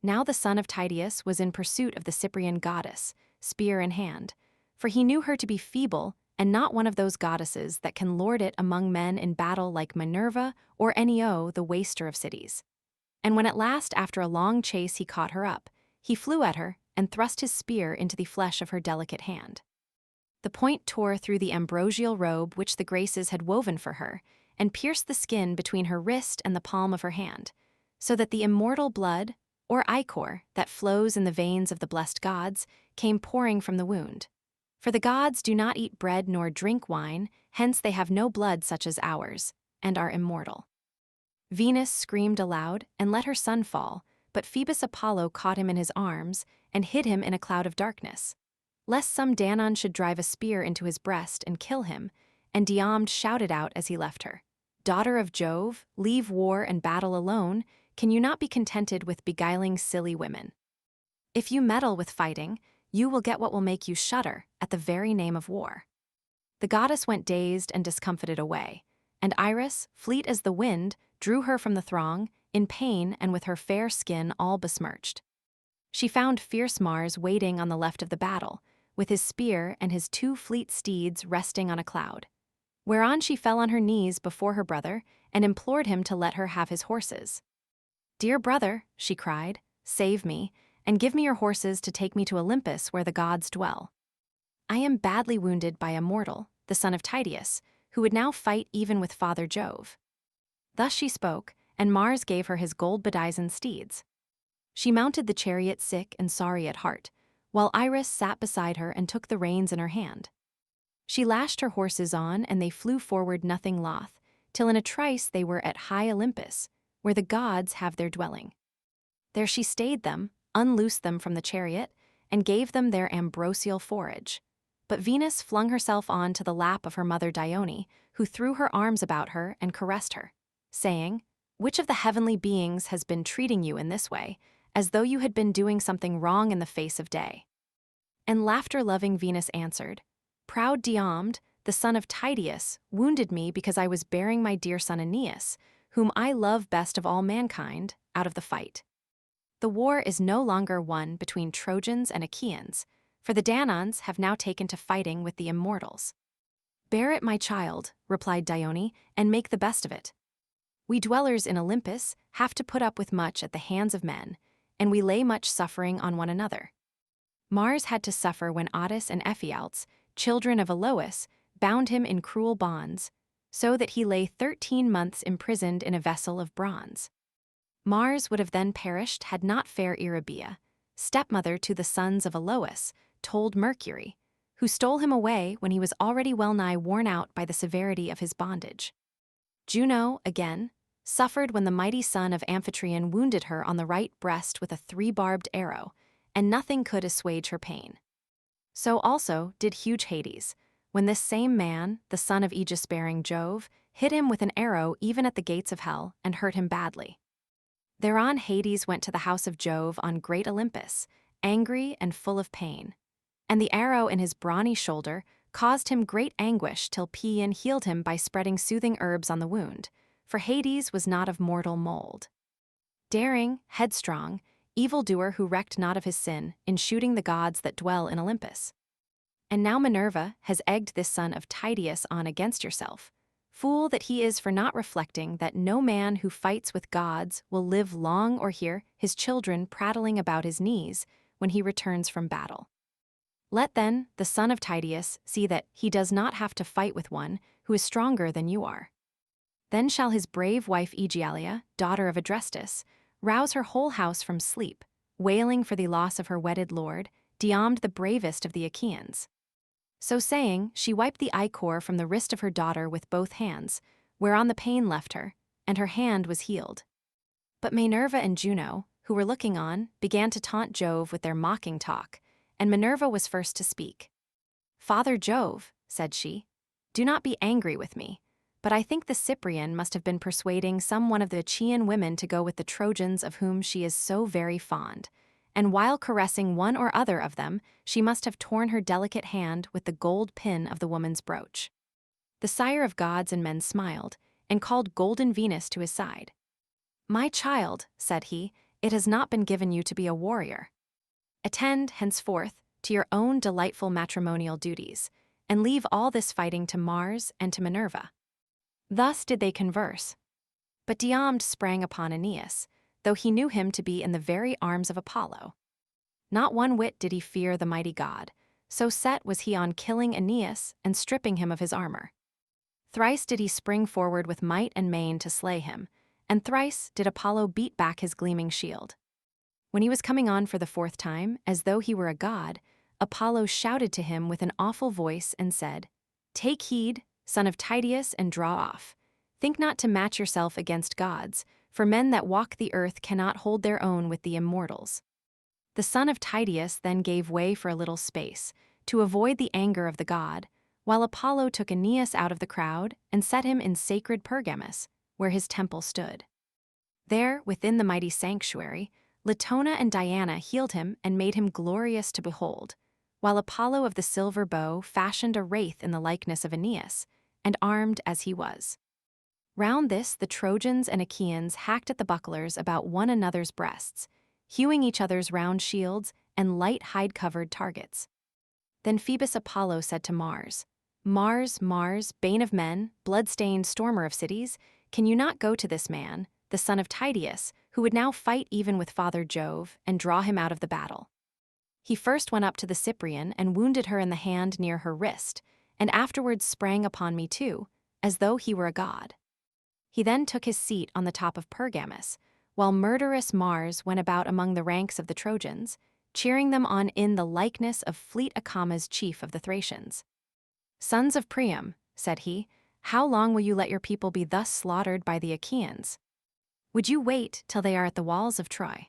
Now the son of Tydeus was in pursuit of the Cyprian goddess, spear in hand, for he knew her to be feeble and not one of those goddesses that can lord it among men in battle like Minerva or Enio, the waster of cities. And when at last, after a long chase, he caught her up, he flew at her and thrust his spear into the flesh of her delicate hand. The point tore through the ambrosial robe which the Graces had woven for her, and pierced the skin between her wrist and the palm of her hand, so that the immortal blood, or ichor, that flows in the veins of the blessed gods, came pouring from the wound. For the gods do not eat bread nor drink wine, hence they have no blood such as ours, and are immortal. Venus screamed aloud and let her son fall, but Phoebus Apollo caught him in his arms and hid him in a cloud of darkness, lest some Danon should drive a spear into his breast and kill him, and Diomed shouted out as he left her, "Daughter of Jove, leave war and battle alone, can you not be contented with beguiling silly women? If you meddle with fighting, you will get what will make you shudder at the very name of war." The goddess went dazed and discomfited away, and Iris, fleet as the wind, drew her from the throng, in pain and with her fair skin all besmirched. She found fierce Mars waiting on the left of the battle, with his spear and his 2 fleet steeds resting on a cloud. Whereon she fell on her knees before her brother and implored him to let her have his horses. "Dear brother," she cried, "save me, and give me your horses to take me to Olympus where the gods dwell. I am badly wounded by a mortal, the son of Thetis, who would now fight even with Father Jove." Thus she spoke, and Mars gave her his gold-bedizened steeds. She mounted the chariot sick and sorry at heart, while Iris sat beside her and took the reins in her hand. She lashed her horses on, and they flew forward nothing loth, till in a trice they were at high Olympus, where the gods have their dwelling. There she stayed them, unloosed them from the chariot, and gave them their ambrosial forage. But Venus flung herself on to the lap of her mother Dione, who threw her arms about her and caressed her, saying, "Which of the heavenly beings has been treating you in this way, as though you had been doing something wrong in the face of day?" And laughter-loving Venus answered, "Proud Diomed, the son of Tydeus, wounded me because I was bearing my dear son Aeneas, whom I love best of all mankind, out of the fight. The war is no longer one between Trojans and Achaeans, for the Danons have now taken to fighting with the immortals." "Bear it, my child," replied Dione, "and make the best of it. We dwellers in Olympus have to put up with much at the hands of men, and we lay much suffering on one another. Mars had to suffer when Otis and Ephialtes, children of Alois, bound him in cruel bonds, so that he lay 13 months imprisoned in a vessel of bronze. Mars would have then perished had not fair Erebia, stepmother to the sons of Alois, told Mercury, who stole him away when he was already well-nigh worn out by the severity of his bondage. Juno, again, suffered when the mighty son of Amphitryon wounded her on the right breast with a 3-barbed arrow, and nothing could assuage her pain. So also did huge Hades, when this same man, the son of aegis-bearing Jove, hit him with an arrow even at the gates of hell and hurt him badly. Thereon Hades went to the house of Jove on great Olympus, angry and full of pain. And the arrow in his brawny shoulder caused him great anguish till Paean healed him by spreading soothing herbs on the wound, for Hades was not of mortal mold. Daring, headstrong, evildoer who recked not of his sin in shooting the gods that dwell in Olympus. And now Minerva has egged this son of Tydeus on against yourself, fool that he is for not reflecting that no man who fights with gods will live long or hear his children prattling about his knees when he returns from battle. Let then the son of Tydeus see that he does not have to fight with one who is stronger than you are. Then shall his brave wife Aegialia, daughter of Adrestus, rouse her whole house from sleep, wailing for the loss of her wedded lord, Diomed the bravest of the Achaeans." So saying, she wiped the ichor from the wrist of her daughter with both hands, whereon the pain left her, and her hand was healed. But Minerva and Juno, who were looking on, began to taunt Jove with their mocking talk, and Minerva was first to speak. "Father Jove," said she, "do not be angry with me, but I think the Cyprian must have been persuading some one of the Achaean women to go with the Trojans of whom she is so very fond, and while caressing one or other of them, she must have torn her delicate hand with the gold pin of the woman's brooch." The sire of gods and men smiled, and called golden Venus to his side. "My child," said he, "it has not been given you to be a warrior. Attend, henceforth, to your own delightful matrimonial duties, and leave all this fighting to Mars and to Minerva." Thus did they converse. But Diomed sprang upon Aeneas, though he knew him to be in the very arms of Apollo. Not one whit did he fear the mighty god, so set was he on killing Aeneas and stripping him of his armor. Thrice did he spring forward with might and main to slay him, and thrice did Apollo beat back his gleaming shield. When he was coming on for the fourth time, as though he were a god, Apollo shouted to him with an awful voice and said, "Take heed, son of Tydeus, and draw off. Think not to match yourself against gods, for men that walk the earth cannot hold their own with the immortals." The son of Tydeus then gave way for a little space, to avoid the anger of the god, while Apollo took Aeneas out of the crowd and set him in sacred Pergamus, where his temple stood. There, within the mighty sanctuary, Latona and Diana healed him and made him glorious to behold, while Apollo of the silver bow fashioned a wraith in the likeness of Aeneas, and armed as he was. Round this the Trojans and Achaeans hacked at the bucklers about one another's breasts, hewing each other's round shields and light hide-covered targets. Then Phoebus Apollo said to Mars, "Mars, Mars, bane of men, blood-stained stormer of cities, can you not go to this man, the son of Tydeus, who would now fight even with Father Jove, and draw him out of the battle?" He first went up to the Cyprian and wounded her in the hand near her wrist, and afterwards sprang upon me too, as though he were a god. He then took his seat on the top of Pergamus, while murderous Mars went about among the ranks of the Trojans, cheering them on in the likeness of fleet Acamas, chief of the Thracians. "Sons of Priam," said he, "how long will you let your people be thus slaughtered by the Achaeans? Would you wait till they are at the walls of Troy?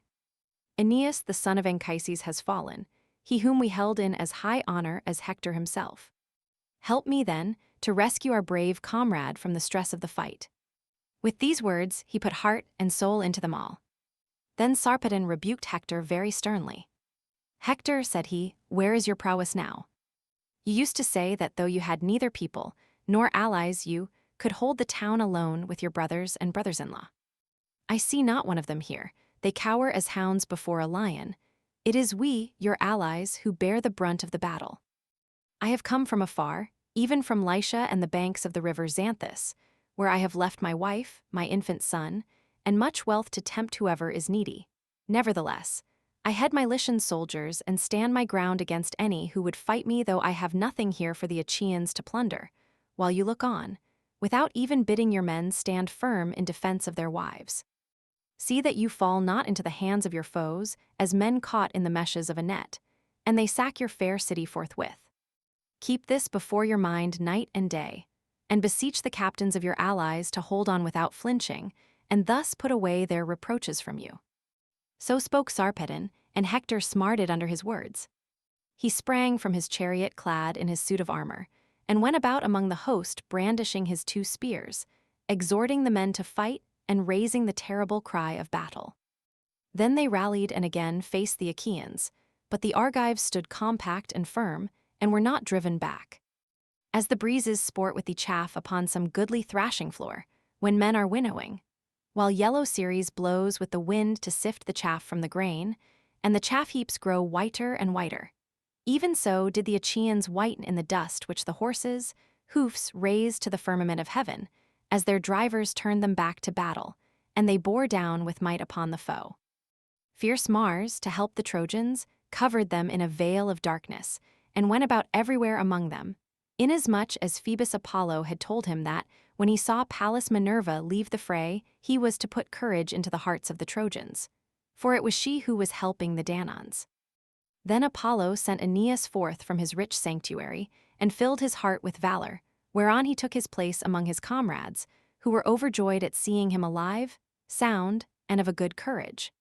Aeneas the son of Anchises has fallen, he whom we held in as high honor as Hector himself. Help me, then, to rescue our brave comrade from the stress of the fight." With these words he put heart and soul into them all. Then Sarpedon rebuked Hector very sternly. "Hector," said he, "where is your prowess now? You used to say that though you had neither people nor allies, you could hold the town alone with your brothers and brothers-in-law. I see not one of them here. They cower as hounds before a lion. It is we, your allies, who bear the brunt of the battle. I have come from afar, even from Lycia and the banks of the river Xanthus, where I have left my wife, my infant son, and much wealth to tempt whoever is needy. Nevertheless, I head my Lycian soldiers and stand my ground against any who would fight me, though I have nothing here for the Achaeans to plunder, while you look on, without even bidding your men stand firm in defense of their wives. See that you fall not into the hands of your foes as men caught in the meshes of a net, and they sack your fair city forthwith. Keep this before your mind night and day, and beseech the captains of your allies to hold on without flinching, and thus put away their reproaches from you." So spoke Sarpedon, and Hector smarted under his words. He sprang from his chariot clad in his suit of armor, and went about among the host brandishing his 2 spears, exhorting the men to fight and raising the terrible cry of battle. Then they rallied and again faced the Achaeans, but the Argives stood compact and firm, and were not driven back. As the breezes sport with the chaff upon some goodly thrashing floor, when men are winnowing, while yellow Ceres blows with the wind to sift the chaff from the grain, and the chaff heaps grow whiter and whiter. Even so did the Achaeans whiten in the dust which the horses' hoofs raised to the firmament of heaven, as their drivers turned them back to battle, and they bore down with might upon the foe. Fierce Mars, to help the Trojans, covered them in a veil of darkness, and went about everywhere among them, inasmuch as Phoebus Apollo had told him that, when he saw Pallas Minerva leave the fray, he was to put courage into the hearts of the Trojans, for it was she who was helping the Danaans. Then Apollo sent Aeneas forth from his rich sanctuary, and filled his heart with valor, whereon he took his place among his comrades, who were overjoyed at seeing him alive, sound, and of a good courage.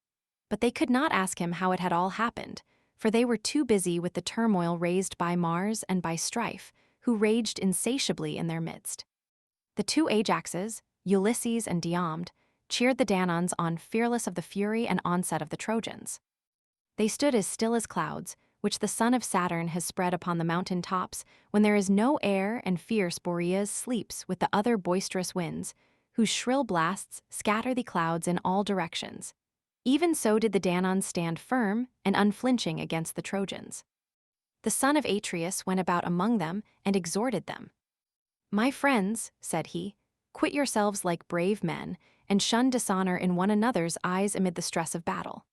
But they could not ask him how it had all happened, for they were too busy with the turmoil raised by Mars and by strife, who raged insatiably in their midst. The 2 Ajaxes, Ulysses and Diomed, cheered the Danaans on, fearless of the fury and onset of the Trojans. They stood as still as clouds, which the son of Saturn has spread upon the mountain tops, when there is no air and fierce Boreas sleeps with the other boisterous winds, whose shrill blasts scatter the clouds in all directions. Even so did the Danaans stand firm and unflinching against the Trojans. The son of Atreus went about among them and exhorted them. "My friends," said he, "quit yourselves like brave men, and shun dishonor in one another's eyes amid the stress of battle.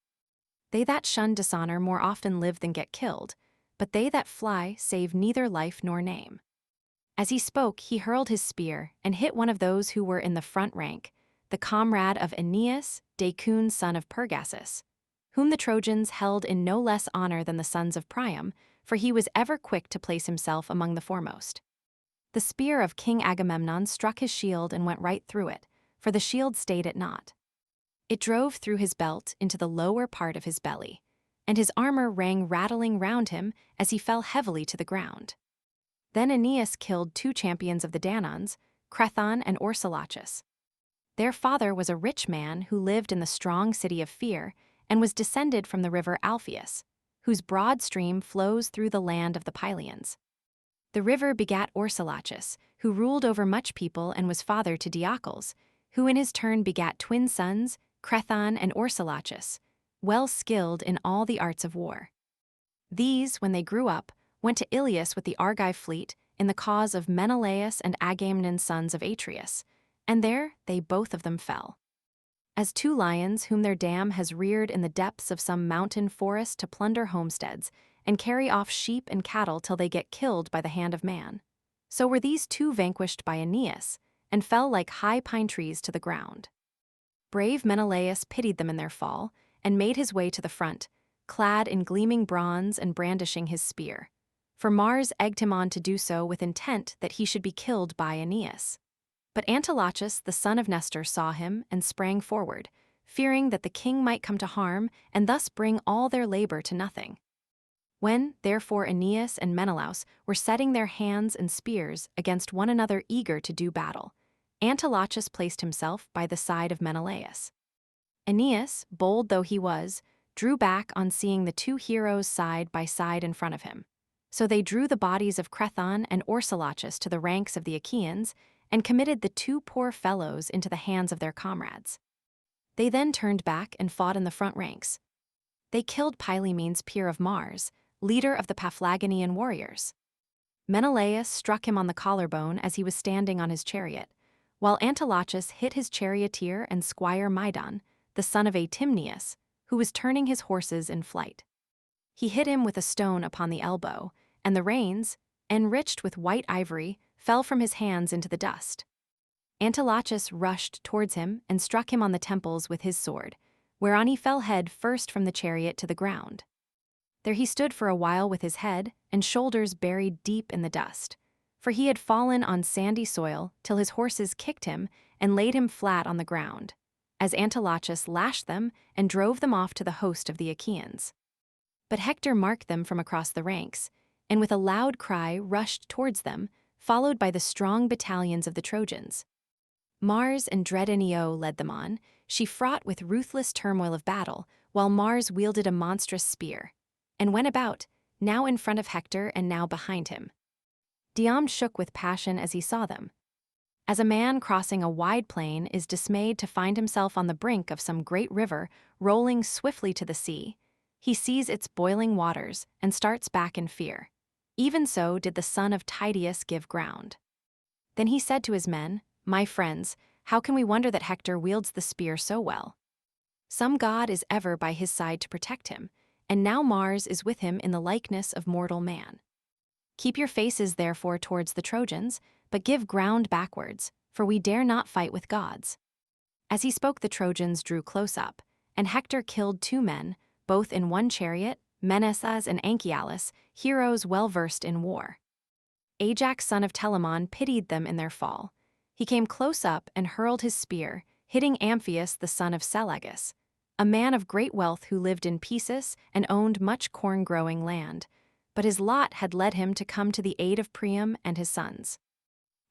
They that shun dishonor more often live than get killed, but they that fly save neither life nor name." As he spoke, he hurled his spear and hit one of those who were in the front rank, the comrade of Aeneas, Decaun son of Pergasus, whom the Trojans held in no less honor than the sons of Priam, for he was ever quick to place himself among the foremost. The spear of King Agamemnon struck his shield and went right through it, for the shield stayed at naught. It drove through his belt into the lower part of his belly, and his armor rang rattling round him as he fell heavily to the ground. Then Aeneas killed 2 champions of the Danaans, Crethon and Orsilochus. Their father was a rich man who lived in the strong city of Fear and was descended from the river Alpheus, whose broad stream flows through the land of the Pylians. The river begat Orsilochus, who ruled over much people and was father to Diocles, who in his turn begat twin sons, Crethon and Orsilochus, well skilled in all the arts of war. These, when they grew up, went to Ilias with the Argive fleet in the cause of Menelaus and Agamemnon sons of Atreus, and there they both of them fell. As 2 lions whom their dam has reared in the depths of some mountain forest to plunder homesteads and carry off sheep and cattle till they get killed by the hand of man, so were these 2 vanquished by Aeneas, and fell like high pine trees to the ground. Brave Menelaus pitied them in their fall, and made his way to the front, clad in gleaming bronze and brandishing his spear. For Mars egged him on to do so with intent that he should be killed by Aeneas. But Antilochus, the son of Nestor, saw him and sprang forward, fearing that the king might come to harm and thus bring all their labor to nothing. When, therefore, Aeneas and Menelaus were setting their hands and spears against one another eager to do battle, Antilochus placed himself by the side of Menelaus. Aeneas, bold though he was, drew back on seeing the 2 heroes side by side in front of him. So they drew the bodies of Crethon and Orsilochus to the ranks of the Achaeans and committed the 2 poor fellows into the hands of their comrades. They then turned back and fought in the front ranks. They killed Pylaemenes, peer of Mars, leader of the Paphlagonian warriors. Menelaus struck him on the collarbone as he was standing on his chariot, while Antilochus hit his charioteer and squire Mydon, the son of Atimneus, who was turning his horses in flight. He hit him with a stone upon the elbow, and the reins, enriched with white ivory, fell from his hands into the dust. Antilochus rushed towards him and struck him on the temples with his sword, whereon he fell head first from the chariot to the ground. There he stood for a while with his head and shoulders buried deep in the dust, for he had fallen on sandy soil till his horses kicked him and laid him flat on the ground, as Antilochus lashed them and drove them off to the host of the Achaeans. But Hector marked them from across the ranks, and with a loud cry rushed towards them, followed by the strong battalions of the Trojans. Mars and dread Enio led them on, she fraught with ruthless turmoil of battle, while Mars wielded a monstrous spear, and went about, now in front of Hector and now behind him. Diom shook with passion as he saw them. As a man crossing a wide plain is dismayed to find himself on the brink of some great river rolling swiftly to the sea, he sees its boiling waters and starts back in fear. Even so did the son of Tydeus give ground. Then he said to his men, "My friends, how can we wonder that Hector wields the spear so well? Some god is ever by his side to protect him, and now Mars is with him in the likeness of mortal man. Keep your faces therefore towards the Trojans, but give ground backwards, for we dare not fight with gods." As he spoke, the Trojans drew close up, and Hector killed 2 men, both in one chariot, Menesas and Anchialus, heroes well versed in war. Ajax son of Telamon pitied them in their fall. He came close up and hurled his spear, hitting Amphius the son of Selagus, a man of great wealth who lived in Pesis and owned much corn-growing land, but his lot had led him to come to the aid of Priam and his sons.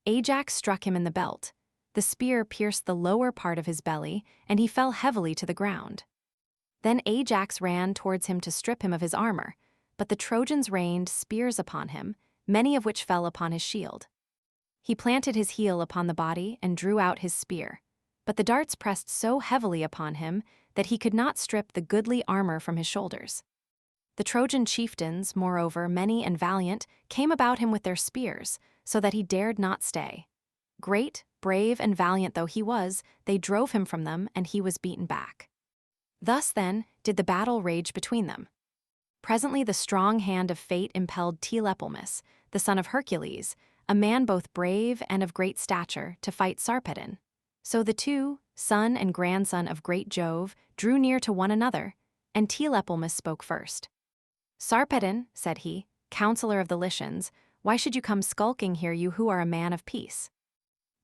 Ajax struck him in the belt. The spear pierced the lower part of his belly, and he fell heavily to the ground. Then Ajax ran towards him to strip him of his armor, but the Trojans rained spears upon him, many of which fell upon his shield. He planted his heel upon the body and drew out his spear, but the darts pressed so heavily upon him that he could not strip the goodly armor from his shoulders. The Trojan chieftains, moreover, many and valiant, came about him with their spears, so that he dared not stay. Great, brave, and valiant though he was, they drove him from them, and he was beaten back. Thus, then, did the battle rage between them. Presently the strong hand of fate impelled Tlepolemus, the son of Hercules, a man both brave and of great stature, to fight Sarpedon. So the two, son and grandson of great Jove, drew near to one another, and Tlepolemus spoke first. "Sarpedon," said he, "counselor of the Lycians, why should you come skulking here, you who are a man of peace?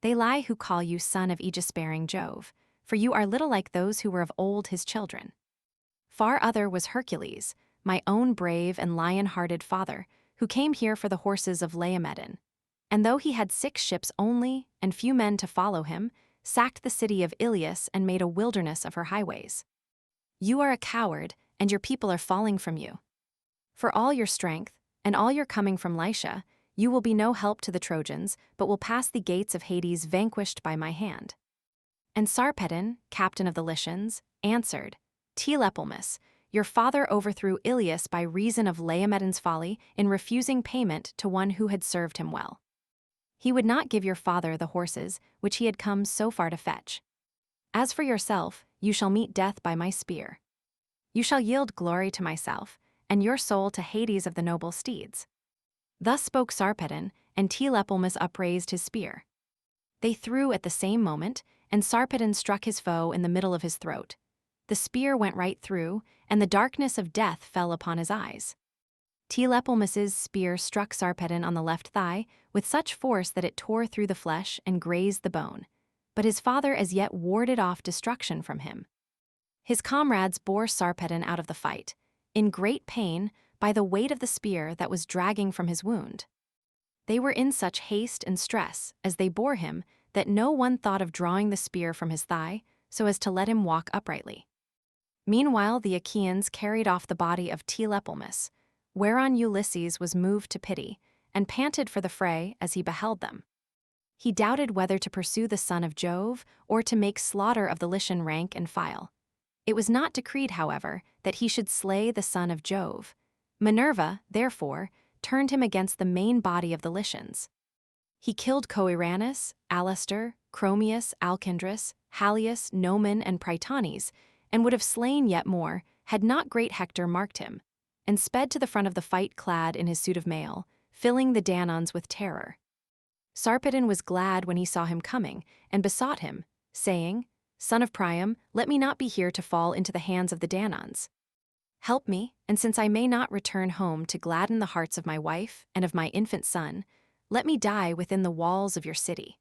They lie who call you son of aegis-bearing Jove, for you are little like those who were of old his children. Far other was Hercules, my own brave and lion-hearted father, who came here for the horses of Laomedon, and though he had 6 ships only and few men to follow him, sacked the city of Iliad and made a wilderness of her highways. You are a coward, and your people are falling from you. For all your strength, and all your coming from Lycia, you will be no help to the Trojans, but will pass the gates of Hades vanquished by my hand." And Sarpedon, captain of the Lycians, answered, "Tlepolemus, your father overthrew Ilias by reason of Laomedon's folly in refusing payment to one who had served him well. He would not give your father the horses which he had come so far to fetch. As for yourself, you shall meet death by my spear. You shall yield glory to myself, and your soul to Hades of the noble steeds." Thus spoke Sarpedon, and Tlepolemus upraised his spear. They threw at the same moment, and Sarpedon struck his foe in the middle of his throat. The spear went right through, and the darkness of death fell upon his eyes. Tlepolemus's spear struck Sarpedon on the left thigh with such force that it tore through the flesh and grazed the bone, but his father as yet warded off destruction from him. His comrades bore Sarpedon out of the fight, in great pain by the weight of the spear that was dragging from his wound. They were in such haste and stress as they bore him that no one thought of drawing the spear from his thigh so as to let him walk uprightly. Meanwhile the Achaeans carried off the body of Tlepolemus, whereon Ulysses was moved to pity, and panted for the fray as he beheld them. He doubted whether to pursue the son of Jove or to make slaughter of the Lycian rank and file. It was not decreed, however, that he should slay the son of Jove. Minerva, therefore, turned him against the main body of the Lycians. He killed Coeranus, Alastor, Chromius, Alcindrus, Halius, Nomen, and Prytanes, and would have slain yet more had not great Hector marked him, and sped to the front of the fight clad in his suit of mail, filling the Danaans with terror. Sarpedon was glad when he saw him coming, and besought him, saying, "Son of Priam, let me not be here to fall into the hands of the Danaans. Help me, and since I may not return home to gladden the hearts of my wife and of my infant son, let me die within the walls of your city."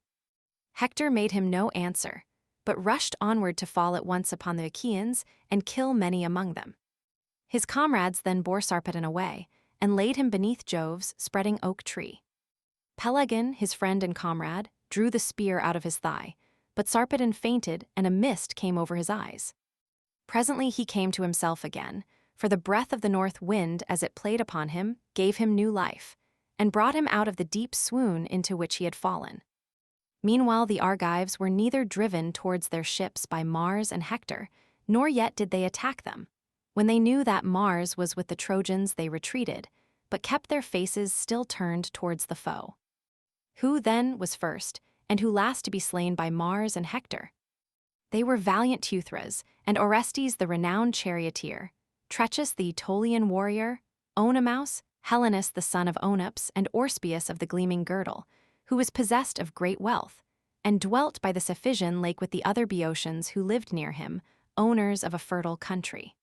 Hector made him no answer, but rushed onward to fall at once upon the Achaeans and kill many among them. His comrades then bore Sarpedon away, and laid him beneath Jove's spreading oak tree. Pelagon, his friend and comrade, drew the spear out of his thigh, but Sarpedon fainted, and a mist came over his eyes. Presently he came to himself again, for the breath of the north wind, as it played upon him, gave him new life, and brought him out of the deep swoon into which he had fallen. Meanwhile the Argives were neither driven towards their ships by Mars and Hector, nor yet did they attack them. When they knew that Mars was with the Trojans, they retreated, but kept their faces still turned towards the foe. Who, then, was first, and who last to be slain by Mars and Hector? They were valiant Teuthras, and Orestes the renowned charioteer, Tretus the Aetolian warrior, Oenomaus, Helenus the son of Oenops, and Orspius of the gleaming girdle, who was possessed of great wealth, and dwelt by the Cephisian lake with the other Boeotians who lived near him, owners of a fertile country.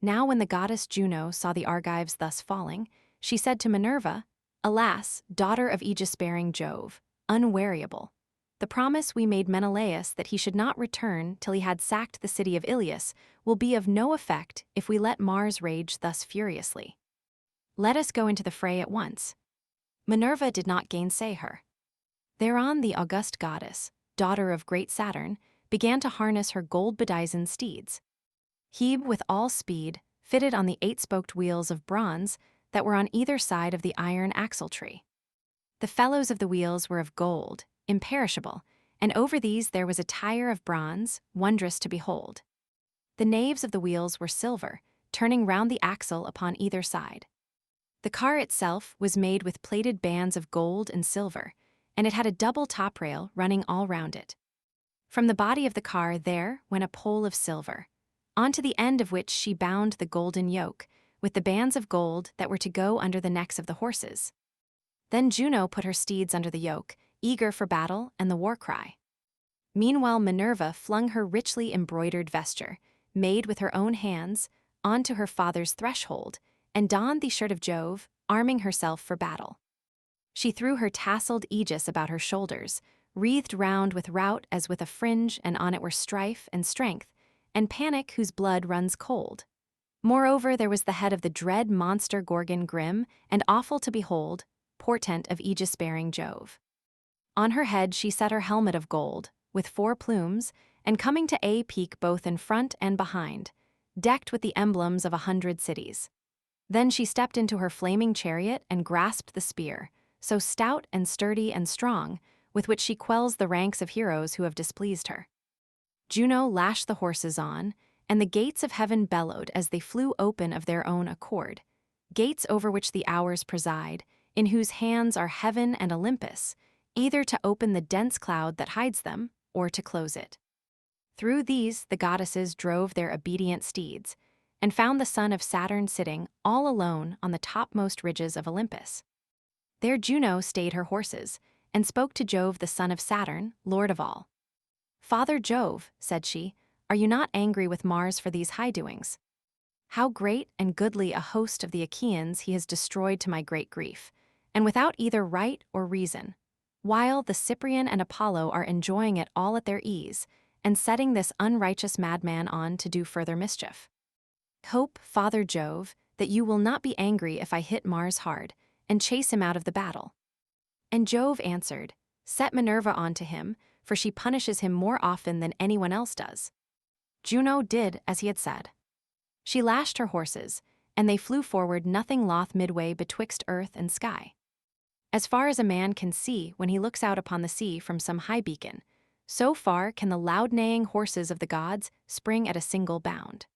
Now when the goddess Juno saw the Argives thus falling, she said to Minerva, "Alas, daughter of aegis-bearing Jove, unweariable, the promise we made Menelaus that he should not return till he had sacked the city of Iliad will be of no effect if we let Mars rage thus furiously. Let us go into the fray at once." Minerva did not gainsay her. Thereon the august goddess, daughter of great Saturn, began to harness her gold-bedizened steeds. Hebe, with all speed, fitted on the 8-spoked wheels of bronze that were on either side of the iron axle-tree. The felloes of the wheels were of gold, imperishable, and over these there was a tire of bronze, wondrous to behold. The naves of the wheels were silver, turning round the axle upon either side. The car itself was made with plated bands of gold and silver, and it had a double top rail running all round it. From the body of the car there went a pole of silver, onto the end of which she bound the golden yoke, with the bands of gold that were to go under the necks of the horses. Then Juno put her steeds under the yoke, eager for battle and the war cry. Meanwhile Minerva flung her richly embroidered vesture, made with her own hands, onto her father's threshold, and donned the shirt of Jove, arming herself for battle. She threw her tasseled aegis about her shoulders, wreathed round with rout as with a fringe, and on it were strife and strength, and panic whose blood runs cold. Moreover, there was the head of the dread monster Gorgon grim and awful to behold, portent of aegis-bearing Jove. On her head she set her helmet of gold, with 4 plumes, and coming to a peak both in front and behind, decked with the emblems of 100 cities. Then she stepped into her flaming chariot and grasped the spear, so stout and sturdy and strong, with which she quells the ranks of heroes who have displeased her. Juno lashed the horses on, and the gates of heaven bellowed as they flew open of their own accord, gates over which the hours preside, in whose hands are heaven and Olympus, either to open the dense cloud that hides them, or to close it. Through these the goddesses drove their obedient steeds, and found the son of Saturn sitting all alone on the topmost ridges of Olympus. There Juno stayed her horses, and spoke to Jove the son of Saturn, lord of all. "Father Jove," said she, "are you not angry with Mars for these high doings? How great and goodly a host of the Achaeans he has destroyed to my great grief, and without either right or reason, while the Cyprian and Apollo are enjoying it all at their ease, and setting this unrighteous madman on to do further mischief. Hope, Father Jove, that you will not be angry if I hit Mars hard, and chase him out of the battle." And Jove answered, "Set Minerva on to him, for she punishes him more often than anyone else does." Juno did as he had said. She lashed her horses, and they flew forward nothing loth midway betwixt earth and sky. As far as a man can see when he looks out upon the sea from some high beacon, so far can the loud neighing horses of the gods spring at a single bound.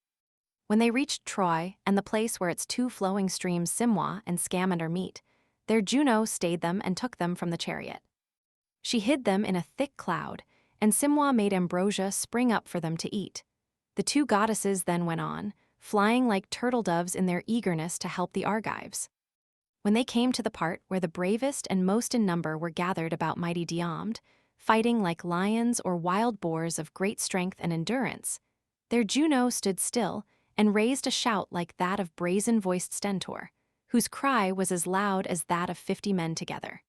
When they reached Troy and the place where its 2 flowing streams Simwa and Scamander meet, there Juno stayed them and took them from the chariot. She hid them in a thick cloud, and Simwa made ambrosia spring up for them to eat. The 2 goddesses then went on, flying like turtle doves in their eagerness to help the Argives. When they came to the part where the bravest and most in number were gathered about mighty Diomed, fighting like lions or wild boars of great strength and endurance, there Juno stood still and raised a shout like that of brazen-voiced Stentor, whose cry was as loud as that of 50 men together.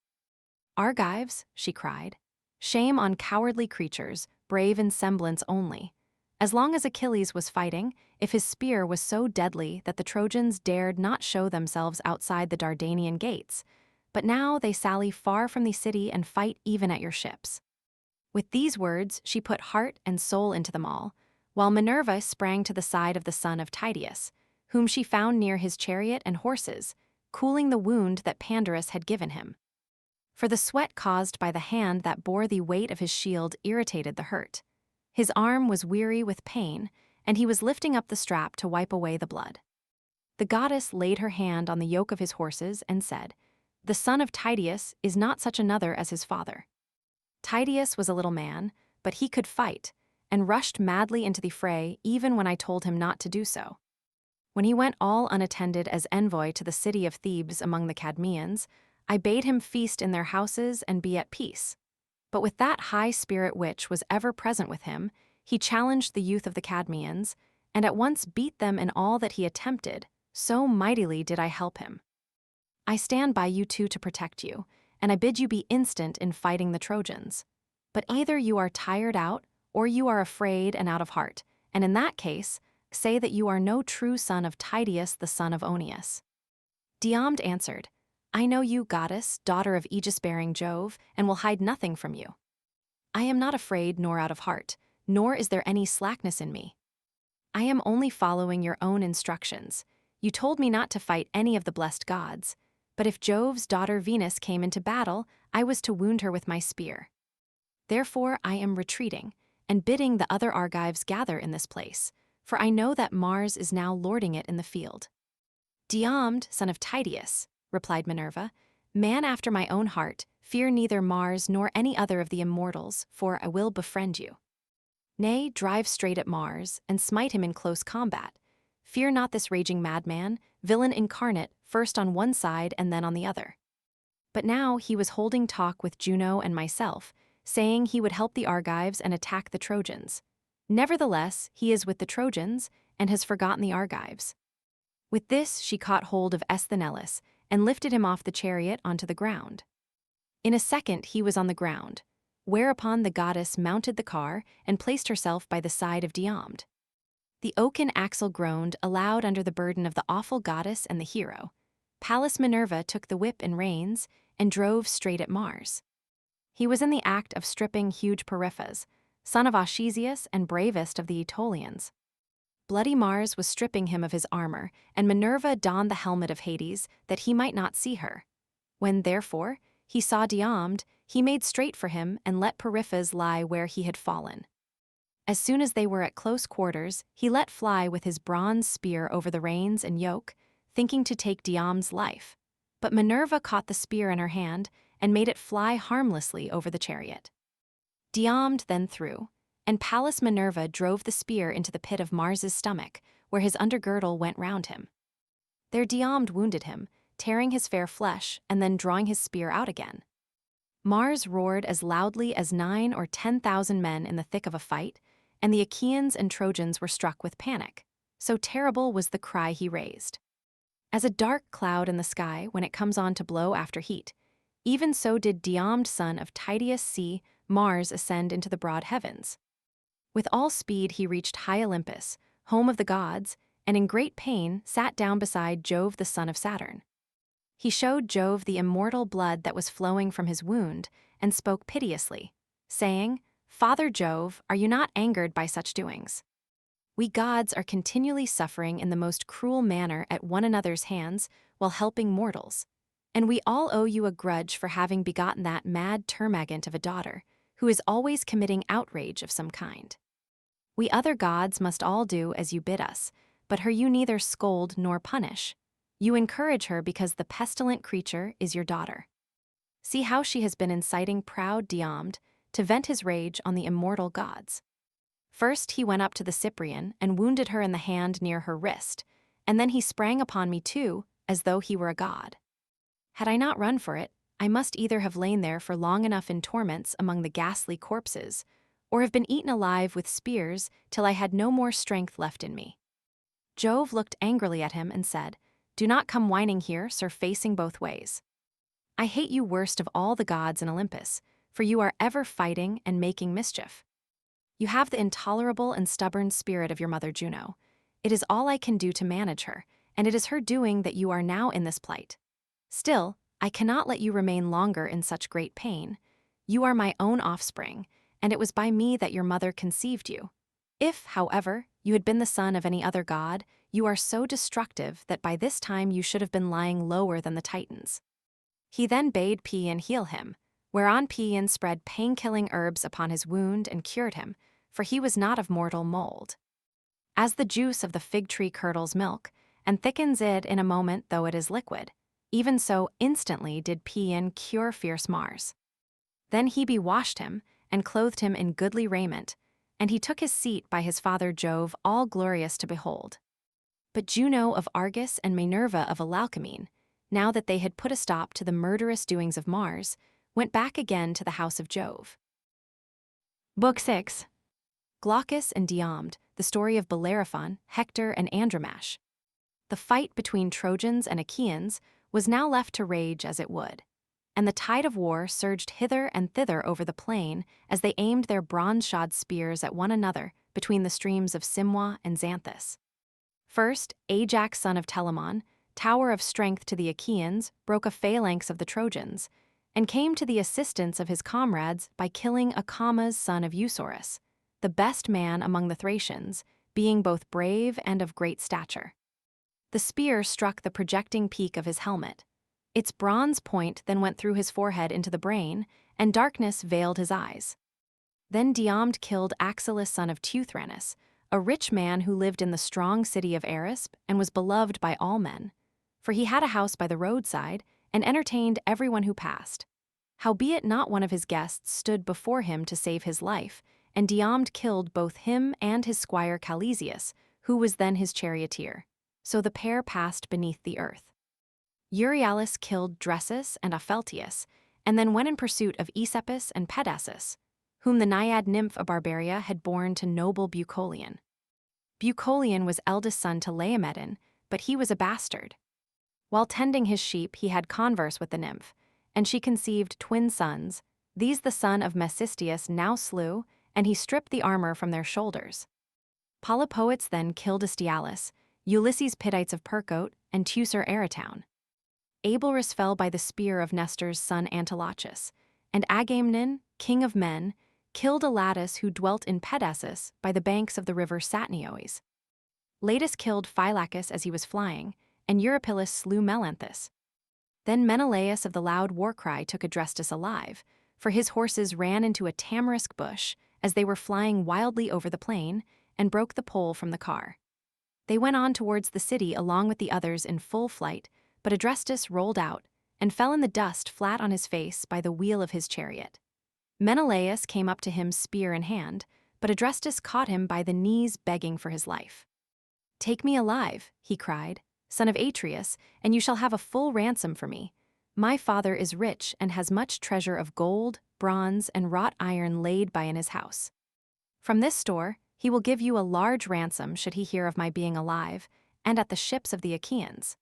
"Argives," she cried, "shame on cowardly creatures, brave in semblance only. As long as Achilles was fighting, if his spear was so deadly that the Trojans dared not show themselves outside the Dardanian gates, but now they sally far from the city and fight even at your ships." With these words she put heart and soul into them all, while Minerva sprang to the side of the son of Tydeus, whom she found near his chariot and horses, cooling the wound that Pandarus had given him. For the sweat caused by the hand that bore the weight of his shield irritated the hurt. His arm was weary with pain, and he was lifting up the strap to wipe away the blood. The goddess laid her hand on the yoke of his horses and said, "The son of Tydeus is not such another as his father." Tydeus was a little man, but he could fight, and rushed madly into the fray even when I told him not to do so. When he went all unattended as envoy to the city of Thebes among the Cadmeans, I bade him feast in their houses and be at peace. But with that high spirit which was ever present with him, he challenged the youth of the Cadmeans, and at once beat them in all that he attempted, so mightily did I help him. I stand by you 2 to protect you, and I bid you be instant in fighting the Trojans. But either you are tired out, or you are afraid and out of heart, and in that case, say that you are no true son of Tydeus the son of Oeneus." Diomed answered, "I know you, goddess, daughter of aegis-bearing Jove, and will hide nothing from you. I am not afraid nor out of heart, nor is there any slackness in me. I am only following your own instructions. You told me not to fight any of the blessed gods, but if Jove's daughter Venus came into battle, I was to wound her with my spear. Therefore I am retreating, and bidding the other Argives gather in this place, for I know that Mars is now lording it in the field." "Diomed, son of Tydeus," replied Minerva, "man after my own heart, fear neither Mars nor any other of the immortals, for I will befriend you. Nay, drive straight at Mars, and smite him in close combat. Fear not this raging madman, villain incarnate, first on one side and then on the other." But now he was holding talk with Juno and myself, saying he would help the Argives and attack the Trojans. Nevertheless, he is with the Trojans, and has forgotten the Argives. With this she caught hold of Esthenelus, and lifted him off the chariot onto the ground. In a second he was on the ground, whereupon the goddess mounted the car and placed herself by the side of Diomed. The oaken axle groaned aloud under the burden of the awful goddess and the hero. Pallas Minerva took the whip and reins, and drove straight at Mars. He was in the act of stripping huge Periphas, son of Chryseis and bravest of the Aetolians. Bloody Mars was stripping him of his armor, and Minerva donned the helmet of Hades, that he might not see her. When, therefore, he saw Diomed, he made straight for him and let Periphas lie where he had fallen. As soon as they were at close quarters, he let fly with his bronze spear over the reins and yoke, thinking to take Diomed's life. But Minerva caught the spear in her hand and made it fly harmlessly over the chariot. Diomed then threw, and Pallas Minerva drove the spear into the pit of Mars's stomach, where his undergirdle went round him. There Diomed wounded him, tearing his fair flesh and then drawing his spear out again. Mars roared as loudly as 9,000 or 10,000 men in the thick of a fight, and the Achaeans and Trojans were struck with panic. So terrible was the cry he raised. As a dark cloud in the sky when it comes on to blow after heat, even so did Diomed son of Tydeus see Mars ascend into the broad heavens. With all speed he reached high Olympus, home of the gods, and in great pain sat down beside Jove the son of Saturn. He showed Jove the immortal blood that was flowing from his wound, and spoke piteously, saying, "Father Jove, are you not angered by such doings? We gods are continually suffering in the most cruel manner at one another's hands while helping mortals, and we all owe you a grudge for having begotten that mad termagant of a daughter, who is always committing outrage of some kind. We other gods must all do as you bid us, but her you neither scold nor punish. You encourage her because the pestilent creature is your daughter. See how she has been inciting proud Diomed to vent his rage on the immortal gods. First he went up to the Cyprian and wounded her in the hand near her wrist, and then he sprang upon me too, as though he were a god. Had I not run for it, I must either have lain there for long enough in torments among the ghastly corpses, or have been eaten alive with spears till I had no more strength left in me." Jove looked angrily at him and said, "Do not come whining here, sir, facing both ways. I hate you worst of all the gods in Olympus, for you are ever fighting and making mischief. You have the intolerable and stubborn spirit of your mother Juno. It is all I can do to manage her, and it is her doing that you are now in this plight. Still, I cannot let you remain longer in such great pain. You are my own offspring, and it was by me that your mother conceived you. If, however, you had been the son of any other god, you are so destructive that by this time you should have been lying lower than the Titans." He then bade Paeon heal him, whereon Paeon spread pain-killing herbs upon his wound and cured him, for he was not of mortal mold. As the juice of the fig tree curdles milk, and thickens it in a moment though it is liquid, even so instantly did Paeon cure fierce Mars. Then Hebe washed him, and clothed him in goodly raiment, and he took his seat by his father Jove, all glorious to behold. But Juno of Argus and Minerva of Alalcomene, now that they had put a stop to the murderous doings of Mars, went back again to the house of Jove. Book 6. Glaucus and Diomed, the story of Bellerophon, Hector, and Andromache. The fight between Trojans and Achaeans was now left to rage as it would, and the tide of war surged hither and thither over the plain as they aimed their bronze-shod spears at one another between the streams of Simwa and Xanthus. First, Ajax son of Telamon, tower of strength to the Achaeans, broke a phalanx of the Trojans, and came to the assistance of his comrades by killing Acamas son of Eusorus, the best man among the Thracians, being both brave and of great stature. The spear struck the projecting peak of his helmet. Its bronze point then went through his forehead into the brain, and darkness veiled his eyes. Then Diomed killed Axylus son of Teuthranus, a rich man who lived in the strong city of Aris and was beloved by all men. For he had a house by the roadside and entertained everyone who passed. Howbeit not one of his guests stood before him to save his life, and Diomed killed both him and his squire Calesius, who was then his charioteer. So the pair passed beneath the earth. Euryalus killed Dressus and Opheltius, and then went in pursuit of Aesepus and Pedasus, whom the naiad nymph of Barbaria had borne to noble Bucolion. Bucolion was eldest son to Laomedon, but he was a bastard. While tending his sheep he had converse with the nymph, and she conceived twin sons. These the son of Mecistius now slew, and he stripped the armor from their shoulders. Polypoetes then killed Astyalus, Ulysses Pittites of Percote, and Teucer Eretown. Abelrus fell by the spear of Nestor's son Antilochus, and Agamemnon, king of men, killed Elatus who dwelt in Pedasus by the banks of the river Satnioes. Latus killed Phylacus as he was flying, and Eurypylus slew Melanthus. Then Menelaus of the loud war cry took Adrestus alive, for his horses ran into a tamarisk bush as they were flying wildly over the plain, and broke the pole from the car. They went on towards the city along with the others in full flight, but Adrestus rolled out, and fell in the dust flat on his face by the wheel of his chariot. Menelaus came up to him spear in hand, but Adrestus caught him by the knees begging for his life. "Take me alive," he cried, "son of Atreus, and you shall have a full ransom for me. My father is rich and has much treasure of gold, bronze, and wrought iron laid by in his house. From this store he will give you a large ransom should he hear of my being alive, and at the ships of the Achaeans."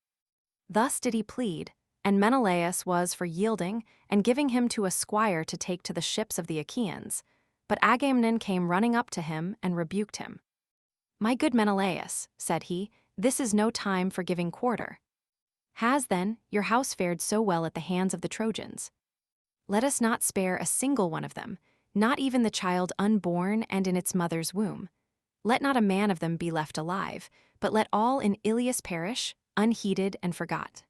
Thus did he plead, and Menelaus was for yielding and giving him to a squire to take to the ships of the Achaeans. But Agamemnon came running up to him and rebuked him. "My good Menelaus," said he, "this is no time for giving quarter. Has, then, your house fared so well at the hands of the Trojans? Let us not spare a single one of them, not even the child unborn and in its mother's womb. Let not a man of them be left alive, but let all in Ilius perish, unheeded and forgot."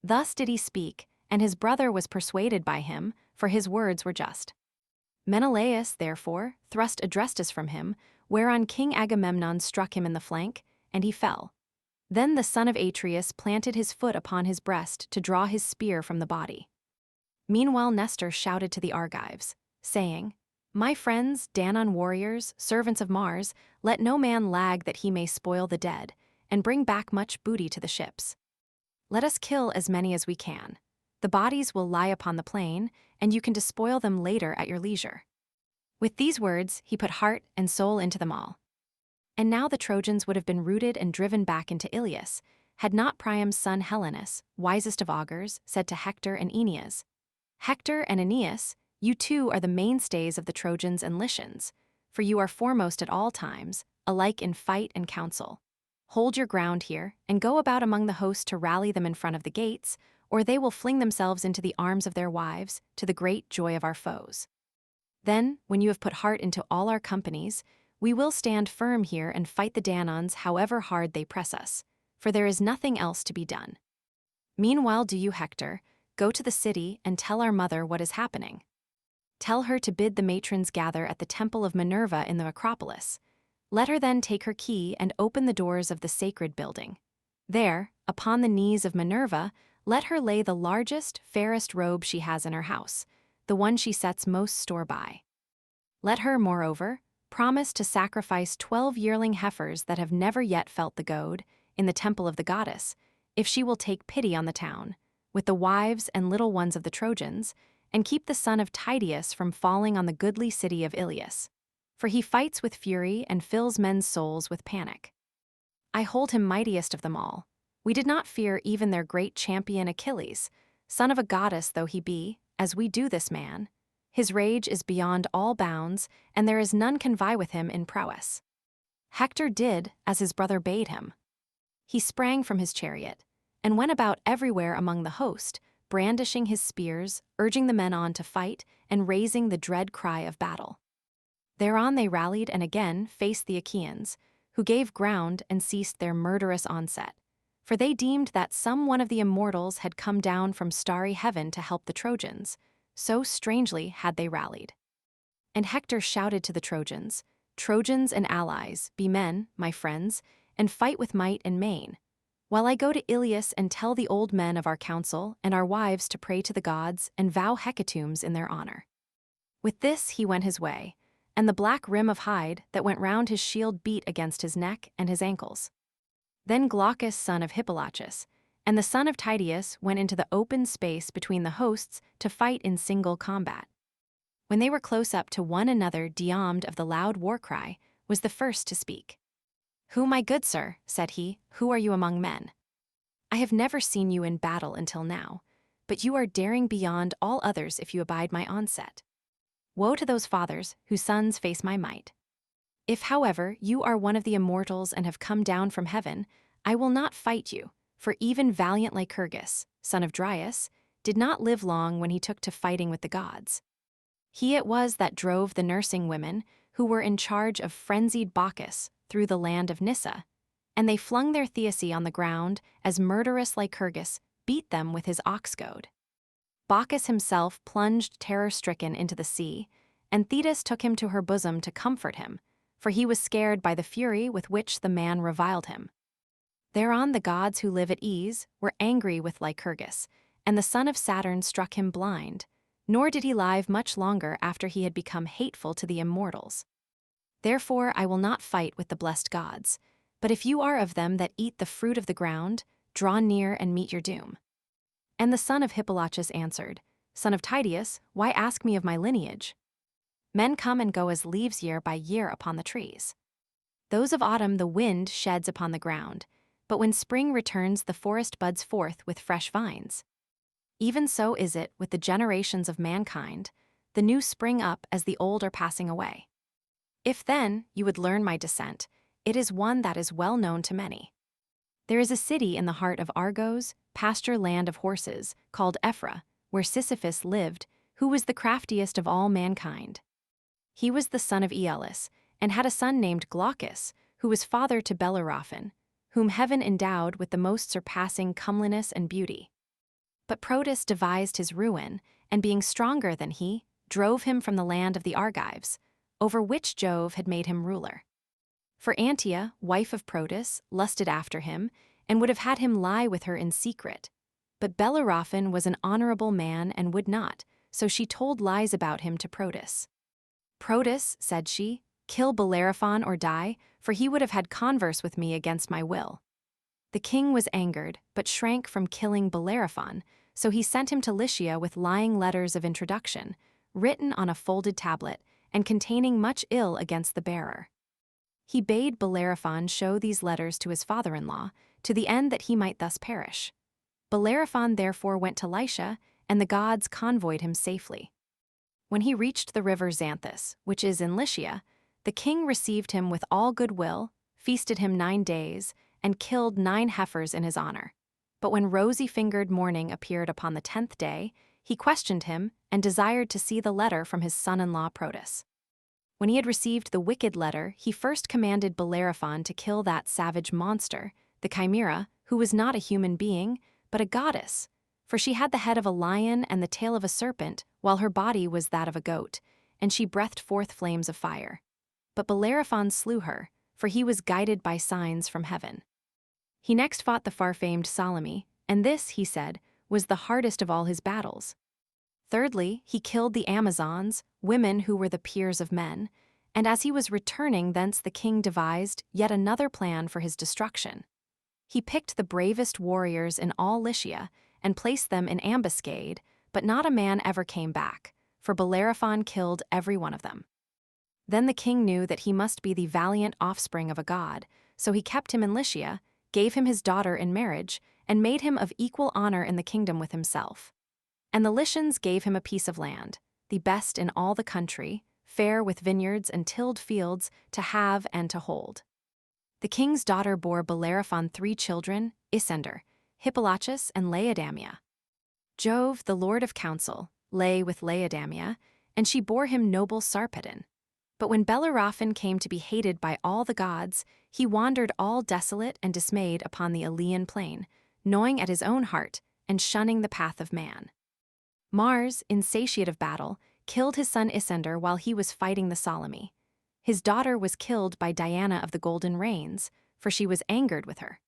Thus did he speak, and his brother was persuaded by him, for his words were just. Menelaus, therefore, thrust Adrestus from him, whereon King Agamemnon struck him in the flank, and he fell. Then the son of Atreus planted his foot upon his breast to draw his spear from the body. Meanwhile Nestor shouted to the Argives, saying, "My friends, Danaan warriors, servants of Mars, let no man lag that he may spoil the dead, and bring back much booty to the ships. Let us kill as many as we can. The bodies will lie upon the plain, and you can despoil them later at your leisure." With these words he put heart and soul into them all. And now the Trojans would have been routed and driven back into Ilius, had not Priam's son Helenus, wisest of augurs, said to Hector and Aeneas, "Hector and Aeneas, you two are the mainstays of the Trojans and Lycians, for you are foremost at all times, alike in fight and counsel. Hold your ground here, and go about among the host to rally them in front of the gates, or they will fling themselves into the arms of their wives, to the great joy of our foes. Then, when you have put heart into all our companies, we will stand firm here and fight the Danaans however hard they press us, for there is nothing else to be done. Meanwhile do you, Hector, go to the city and tell our mother what is happening. Tell her to bid the matrons gather at the temple of Minerva in the Acropolis. Let her then take her key and open the doors of the sacred building. There, upon the knees of Minerva, let her lay the largest, fairest robe she has in her house, the one she sets most store by. Let her, moreover, promise to sacrifice 12 yearling heifers that have never yet felt the goad, in the temple of the goddess, if she will take pity on the town, with the wives and little ones of the Trojans, and keep the son of Tydeus from falling on the goodly city of Ilius. For he fights with fury and fills men's souls with panic. I hold him mightiest of them all. We did not fear even their great champion Achilles, son of a goddess though he be, as we do this man. His rage is beyond all bounds, and there is none can vie with him in prowess." Hector did as his brother bade him. He sprang from his chariot, and went about everywhere among the host, brandishing his spears, urging the men on to fight, and raising the dread cry of battle. Thereon they rallied and again faced the Achaeans, who gave ground and ceased their murderous onset, for they deemed that some one of the immortals had come down from starry heaven to help the Trojans, so strangely had they rallied. And Hector shouted to the Trojans, Trojans and allies, be men, my friends, and fight with might and main, while I go to Ilias and tell the old men of our council and our wives to pray to the gods and vow hecatombs in their honor." With this he went his way, and the black rim of hide that went round his shield beat against his neck and his ankles. Then Glaucus, son of Hippolachus, and the son of Tydeus went into the open space between the hosts to fight in single combat. When they were close up to one another, Diomed of the loud war cry was the first to speak. "Who, my good sir," said he, "who are you among men? I have never seen you in battle until now, but you are daring beyond all others if you abide my onset. Woe to those fathers whose sons face my might. If, however, you are one of the immortals and have come down from heaven, I will not fight you, for even valiant Lycurgus, son of Dryas, did not live long when he took to fighting with the gods. He it was that drove the nursing women, who were in charge of frenzied Bacchus, through the land of Nyssa, and they flung their Thetis on the ground as murderous Lycurgus beat them with his ox goad. Bacchus himself plunged terror-stricken into the sea, and Thetis took him to her bosom to comfort him, for he was scared by the fury with which the man reviled him. Thereon the gods who live at ease were angry with Lycurgus, and the son of Saturn struck him blind, nor did he live much longer after he had become hateful to the immortals. Therefore I will not fight with the blessed gods, but if you are of them that eat the fruit of the ground, draw near and meet your doom." And the son of Hippolachus answered, "Son of Tydeus, why ask me of my lineage? Men come and go as leaves year by year upon the trees. Those of autumn the wind sheds upon the ground, but when spring returns the forest buds forth with fresh vines. Even so is it with the generations of mankind, the new spring up as the old are passing away. If then you would learn my descent, it is one that is well known to many. There is a city in the heart of Argos, pasture land of horses, called Ephra, where Sisyphus lived, who was the craftiest of all mankind. He was the son of Aeolus, and had a son named Glaucus, who was father to Bellerophon, whom heaven endowed with the most surpassing comeliness and beauty. But Protus devised his ruin, and being stronger than he, drove him from the land of the Argives, over which Jove had made him ruler. For Antia, wife of Protus, lusted after him, and would have had him lie with her in secret. But Bellerophon was an honorable man and would not, so she told lies about him to Protus. "Protus," said she, "kill Bellerophon or die, for he would have had converse with me against my will." The king was angered, but shrank from killing Bellerophon, so he sent him to Lycia with lying letters of introduction, written on a folded tablet, and containing much ill against the bearer. He bade Bellerophon show these letters to his father-in-law, to the end that he might thus perish. Bellerophon therefore went to Lycia, and the gods convoyed him safely. When he reached the river Xanthus, which is in Lycia, the king received him with all good will, feasted him 9 days, and killed 9 heifers in his honor. But when rosy-fingered morning appeared upon the 10th day, he questioned him and desired to see the letter from his son-in-law Protus. When he had received the wicked letter, he first commanded Bellerophon to kill that savage monster, the Chimera, who was not a human being, but a goddess, for she had the head of a lion and the tail of a serpent, while her body was that of a goat, and she breathed forth flames of fire. But Bellerophon slew her, for he was guided by signs from heaven. He next fought the far-famed Salome, and this, he said, was the hardest of all his battles. Thirdly, he killed the Amazons, women who were the peers of men, and as he was returning thence the king devised yet another plan for his destruction. He picked the bravest warriors in all Lycia and placed them in ambuscade, but not a man ever came back, for Bellerophon killed every one of them. Then the king knew that he must be the valiant offspring of a god, so he kept him in Lycia, gave him his daughter in marriage, and made him of equal honor in the kingdom with himself. And the Lycians gave him a piece of land, the best in all the country, fair with vineyards and tilled fields, to have and to hold. The king's daughter bore Bellerophon 3 children, Isander, Hippolachus, and Laodamia. Jove, the lord of counsel, lay with Laodamia, and she bore him noble Sarpedon. But when Bellerophon came to be hated by all the gods, he wandered all desolate and dismayed upon the Ilian plain, gnawing at his own heart and shunning the path of man. Mars, insatiate of battle, killed his son Isander while he was fighting the Salome. His daughter was killed by Diana of the Golden Reins, for she was angered with her.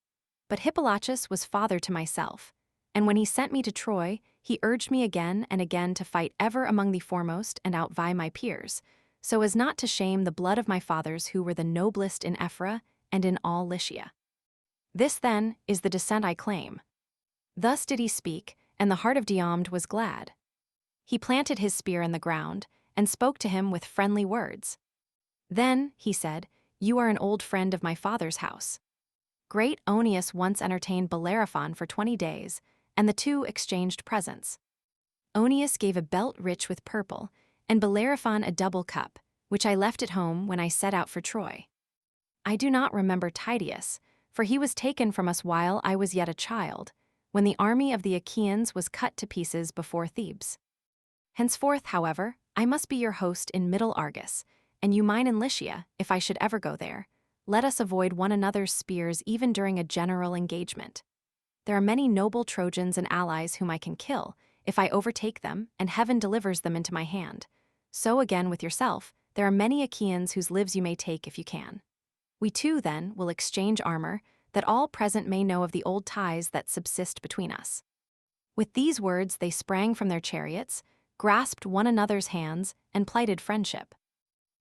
But Hippolytus was father to myself, and when he sent me to Troy, he urged me again and again to fight ever among the foremost and outvie my peers, so as not to shame the blood of my fathers who were the noblest in Ephra and in all Lycia. This, then, is the descent I claim. Thus did he speak, and the heart of Diomed was glad. He planted his spear in the ground, and spoke to him with friendly words. Then, he said, you are an old friend of my father's house. Great Oeneus once entertained Bellerophon for 20 days, and the two exchanged presents. Oeneus gave a belt rich with purple, and Bellerophon a double cup, which I left at home when I set out for Troy. I do not remember Thetis, for he was taken from us while I was yet a child, when the army of the Achaeans was cut to pieces before Thebes. Henceforth, however, I must be your host in Middle Argos, and you mine in Lycia, if I should ever go there. Let us avoid one another's spears even during a general engagement. There are many noble Trojans and allies whom I can kill, if I overtake them, and heaven delivers them into my hand. So again with yourself, there are many Achaeans whose lives you may take if you can. We too, then, will exchange armor, that all present may know of the old ties that subsist between us. With these words they sprang from their chariots, grasped one another's hands, and plighted friendship.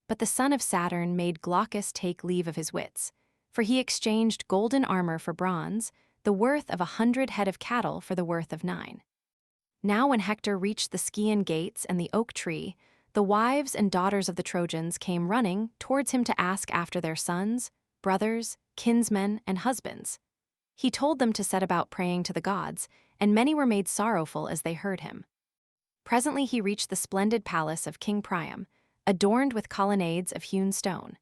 But the son of Saturn made Glaucus take leave of his wits, for he exchanged golden armor for bronze, the worth of 100 head of cattle for the worth of 9. Now when Hector reached the Scaean gates and the oak tree, the wives and daughters of the Trojans came running towards him to ask after their sons, brothers, kinsmen, and husbands. He told them to set about praying to the gods, and many were made sorrowful as they heard him. Presently he reached the splendid palace of King Priam, adorned with colonnades of hewn stone.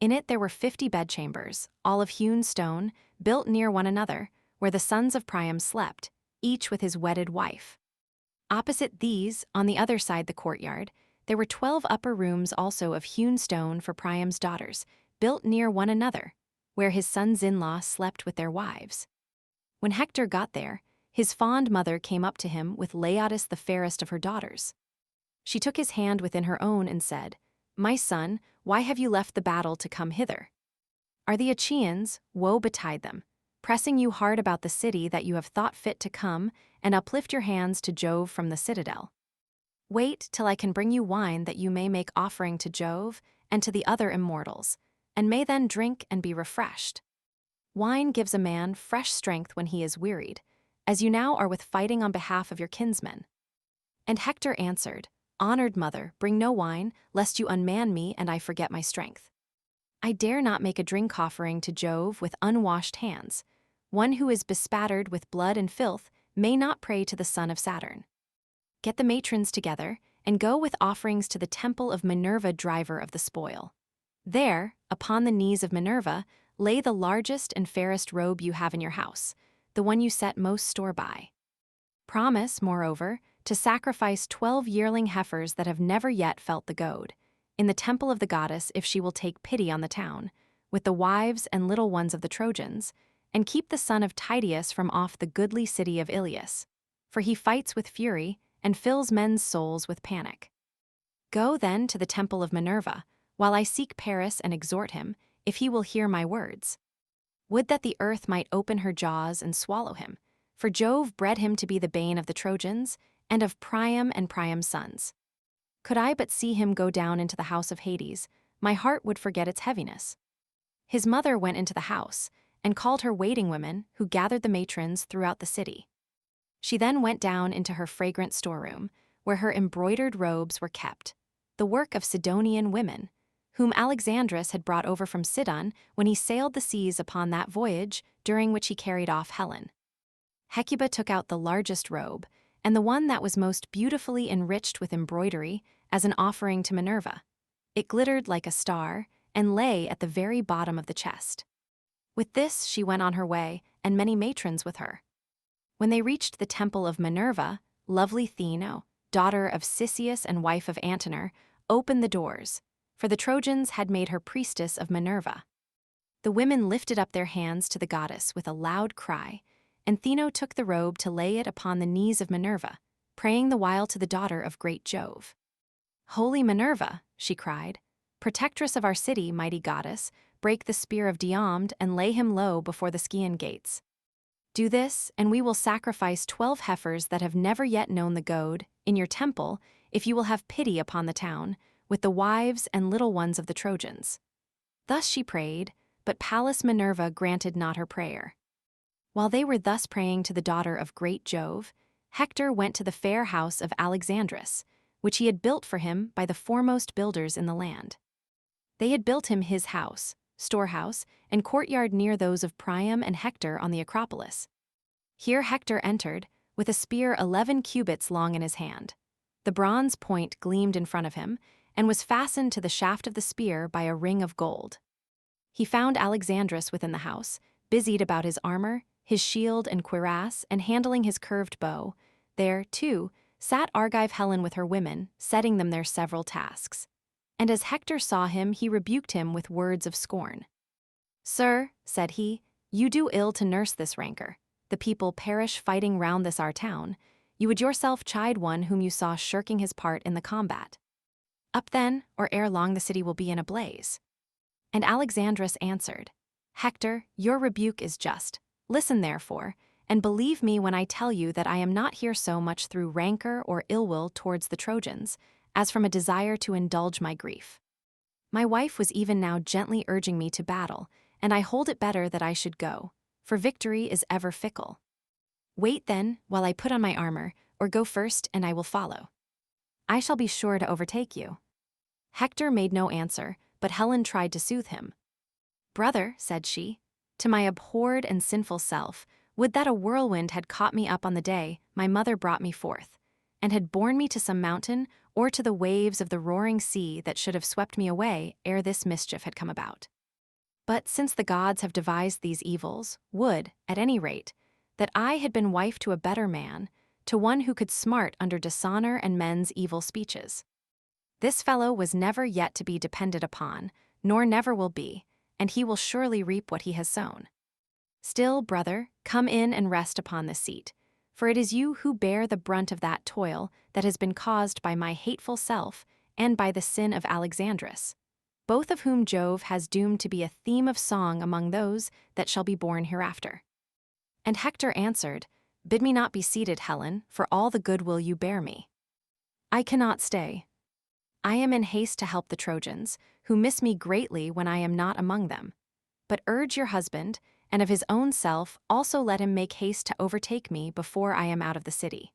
In it there were 50 bedchambers, all of hewn stone, built near one another, where the sons of Priam slept, each with his wedded wife. Opposite these, on the other side the courtyard, there were 12 upper rooms also of hewn stone for Priam's daughters, built near one another, where his sons-in-law slept with their wives. When Hector got there, his fond mother came up to him with Laodice the fairest of her daughters. She took his hand within her own and said, "My son, why have you left the battle to come hither? Are the Achaeans, woe betide them, pressing you hard about the city that you have thought fit to come and uplift your hands to Jove from the citadel? Wait till I can bring you wine that you may make offering to Jove and to the other immortals, and may then drink and be refreshed. Wine gives a man fresh strength when he is wearied, as you now are with fighting on behalf of your kinsmen." And Hector answered, "Honored mother, bring no wine, lest you unman me and I forget my strength. I dare not make a drink offering to Jove with unwashed hands. One who is bespattered with blood and filth may not pray to the son of Saturn. Get the matrons together, and go with offerings to the temple of Minerva, driver of the spoil. There, upon the knees of Minerva, lay the largest and fairest robe you have in your house, the one you set most store by. Promise, moreover, to sacrifice 12 yearling heifers that have never yet felt the goad, in the temple of the goddess if she will take pity on the town, with the wives and little ones of the Trojans, and keep the son of Tydeus from off the goodly city of Ilias, for he fights with fury and fills men's souls with panic. Go then to the temple of Minerva, while I seek Paris and exhort him, if he will hear my words. Would that the earth might open her jaws and swallow him, for Jove bred him to be the bane of the Trojans, and of Priam and Priam's sons. Could I but see him go down into the house of Hades, my heart would forget its heaviness." His mother went into the house, and called her waiting women, who gathered the matrons throughout the city. She then went down into her fragrant storeroom, where her embroidered robes were kept, the work of Sidonian women, whom Alexandrus had brought over from Sidon when he sailed the seas upon that voyage during which he carried off Helen. Hecuba took out the largest robe, and the one that was most beautifully enriched with embroidery, as an offering to Minerva. It glittered like a star, and lay at the very bottom of the chest. With this she went on her way, and many matrons with her. When they reached the temple of Minerva, lovely Theano, daughter of Cisseus and wife of Antenor, opened the doors, for the Trojans had made her priestess of Minerva. The women lifted up their hands to the goddess with a loud cry, and Theano took the robe to lay it upon the knees of Minerva, praying the while to the daughter of great Jove. "Holy Minerva," she cried, "Protectress of our city, mighty goddess, break the spear of Diomed and lay him low before the Scaean gates. Do this, and we will sacrifice 12 heifers that have never yet known the goad, in your temple, if you will have pity upon the town, with the wives and little ones of the Trojans." Thus she prayed, but Pallas Minerva granted not her prayer. While they were thus praying to the daughter of great Jove, Hector went to the fair house of Alexandrus, which he had built for him by the foremost builders in the land. They had built him his house, storehouse, and courtyard near those of Priam and Hector on the Acropolis. Here Hector entered, with a spear 11 cubits long in his hand. The bronze point gleamed in front of him, and was fastened to the shaft of the spear by a ring of gold. He found Alexandrus within the house, busied about his armor, his shield and cuirass, and handling his curved bow. There, too, sat Argive Helen with her women, setting them their several tasks. And as Hector saw him, he rebuked him with words of scorn. "Sir," said he, "you do ill to nurse this rancor. The people perish fighting round this our town. You would yourself chide one whom you saw shirking his part in the combat. Up then, or ere long the city will be in a blaze." And Alexandrus answered, "Hector, your rebuke is just. Listen therefore, and believe me when I tell you that I am not here so much through rancor or ill will towards the Trojans, as from a desire to indulge my grief. My wife was even now gently urging me to battle, and I hold it better that I should go, for victory is ever fickle. Wait then, while I put on my armor, or go first and I will follow. I shall be sure to overtake you." Hector made no answer, but Helen tried to soothe him. "Brother," said she, "to my abhorred and sinful self, would that a whirlwind had caught me up on the day my mother brought me forth, and had borne me to some mountain or to the waves of the roaring sea that should have swept me away ere this mischief had come about. But since the gods have devised these evils, would, at any rate, that I had been wife to a better man, to one who could smart under dishonor and men's evil speeches. This fellow was never yet to be depended upon, nor never will be, and he will surely reap what he has sown. Still, brother, come in and rest upon this seat, for it is you who bear the brunt of that toil that has been caused by my hateful self and by the sin of Alexandrus, both of whom Jove has doomed to be a theme of song among those that shall be born hereafter." And Hector answered, "Bid me not be seated, Helen, for all the good will you bear me. I cannot stay. I am in haste to help the Trojans, who miss me greatly when I am not among them. But urge your husband, and of his own self also let him make haste to overtake me before I am out of the city.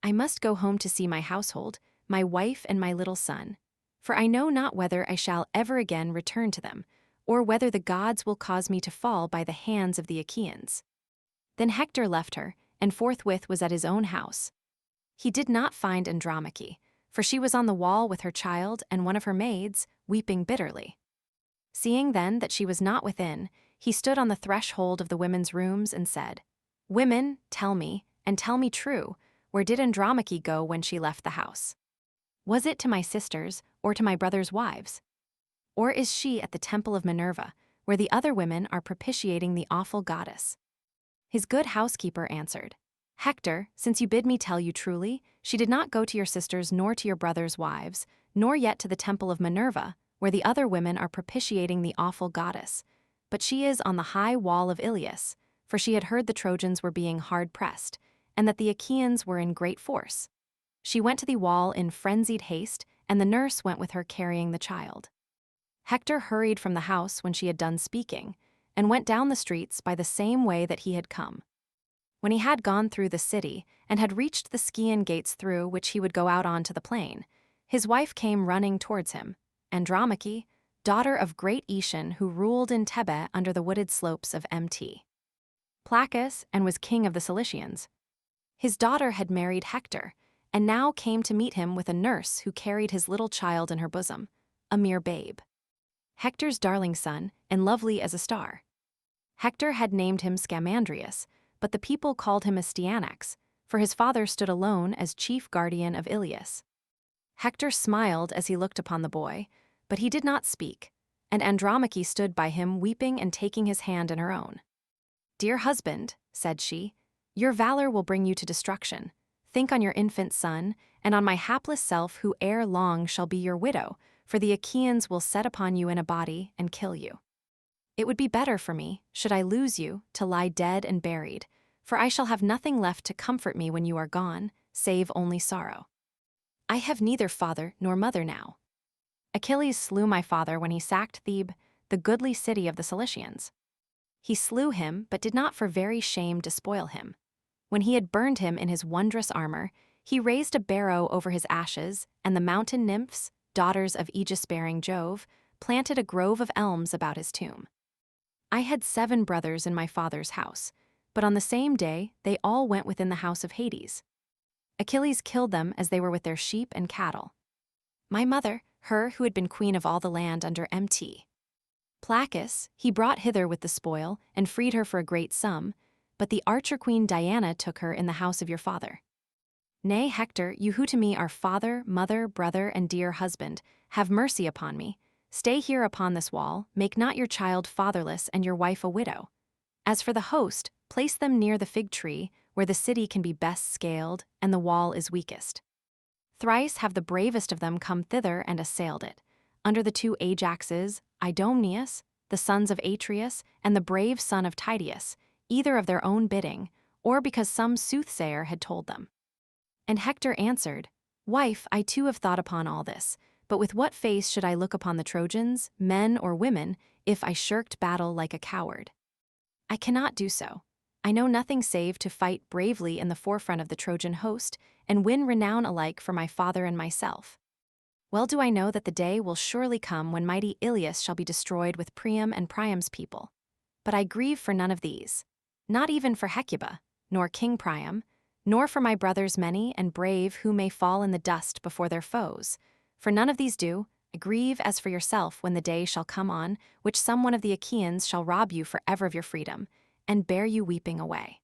I must go home to see my household, my wife and my little son, for I know not whether I shall ever again return to them, or whether the gods will cause me to fall by the hands of the Achaeans." Then Hector left her, and forthwith was at his own house. He did not find Andromache, for she was on the wall with her child and one of her maids, weeping bitterly. Seeing then that she was not within, he stood on the threshold of the women's rooms and said, "Women, tell me, and tell me true, where did Andromache go when she left the house? Was it to my sisters, or to my brothers' wives? Or is she at the temple of Minerva, where the other women are propitiating the awful goddess?" His good housekeeper answered, "Hector, since you bid me tell you truly, she did not go to your sisters nor to your brothers' wives, nor yet to the temple of Minerva, where the other women are propitiating the awful goddess, but she is on the high wall of Iliad, for she had heard the Trojans were being hard pressed, and that the Achaeans were in great force. She went to the wall in frenzied haste, and the nurse went with her carrying the child." Hector hurried from the house when she had done speaking, and went down the streets by the same way that he had come. When he had gone through the city, and had reached the Scaean gates through which he would go out on to the plain, his wife came running towards him, Andromache, daughter of great Aetion who ruled in Thebe under the wooded slopes of Mt. Placus and was king of the Cilicians. His daughter had married Hector, and now came to meet him with a nurse who carried his little child in her bosom, a mere babe. Hector's darling son, and lovely as a star. Hector had named him Scamandrius, but the people called him Astyanax, for his father stood alone as chief guardian of Iliad. Hector smiled as he looked upon the boy, but he did not speak, and Andromache stood by him weeping and taking his hand in her own. "Dear husband," said she, "your valor will bring you to destruction. Think on your infant son, and on my hapless self who ere long shall be your widow, for the Achaeans will set upon you in a body and kill you. It would be better for me, should I lose you, to lie dead and buried, for I shall have nothing left to comfort me when you are gone, save only sorrow. I have neither father nor mother now. Achilles slew my father when he sacked Thebe, the goodly city of the Cilicians. He slew him, but did not for very shame despoil him. When he had burned him in his wondrous armor, he raised a barrow over his ashes, and the mountain nymphs, daughters of aegis-bearing Jove, planted a grove of elms about his tomb. I had 7 brothers in my father's house, but on the same day they all went within the house of Hades. Achilles killed them as they were with their sheep and cattle. My mother, her who had been queen of all the land under Mt. Placus, he brought hither with the spoil, and freed her for a great sum, but the archer-queen Diana took her in the house of your father. Nay, Hector, you who to me are father, mother, brother, and dear husband, have mercy upon me. Stay here upon this wall, make not your child fatherless and your wife a widow. As for the host, place them near the fig tree, where the city can be best scaled, and the wall is weakest. Thrice have the bravest of them come thither and assailed it, under the 2 Ajaxes, Idomeneus, the sons of Atreus, and the brave son of Tydeus, either of their own bidding, or because some soothsayer had told them. And Hector answered, Wife, I too have thought upon all this, but with what face should I look upon the Trojans, men or women, if I shirked battle like a coward? I cannot do so. I know nothing save to fight bravely in the forefront of the Trojan host, and win renown alike for my father and myself. Well do I know that the day will surely come when mighty Iliad shall be destroyed with Priam and Priam's people. But I grieve for none of these, not even for Hecuba, nor King Priam, nor for my brothers many and brave who may fall in the dust before their foes. For none of these do, I grieve as for yourself when the day shall come on which some one of the Achaeans shall rob you forever of your freedom, and bear you weeping away.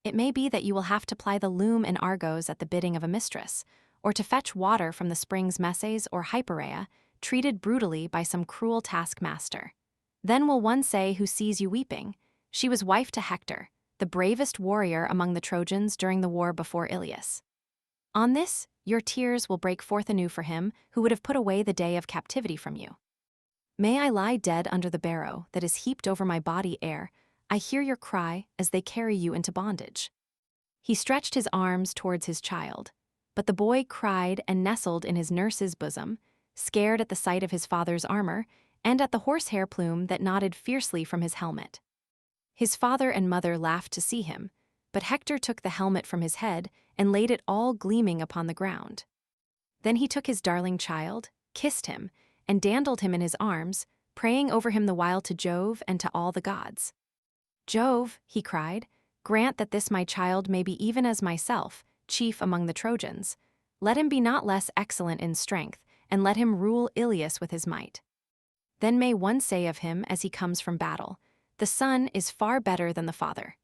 It may be that you will have to ply the loom in Argos at the bidding of a mistress, or to fetch water from the springs Messes or Hypereia, treated brutally by some cruel taskmaster. Then will one say who sees you weeping, she was wife to Hector, the bravest warrior among the Trojans during the war before Iliad. On this, your tears will break forth anew for him who would have put away the day of captivity from you. May I lie dead under the barrow that is heaped over my body ere I hear your cry as they carry you into bondage. He stretched his arms towards his child, but the boy cried and nestled in his nurse's bosom, scared at the sight of his father's armor and at the horsehair plume that nodded fiercely from his helmet. His father and mother laughed to see him, but Hector took the helmet from his head and laid it all gleaming upon the ground. Then he took his darling child, kissed him, and dandled him in his arms, praying over him the while to Jove and to all the gods. Jove, he cried, grant that this my child may be even as myself, chief among the Trojans. Let him be not less excellent in strength, and let him rule Iliad with his might. Then may one say of him as he comes from battle, the son is far better than the father.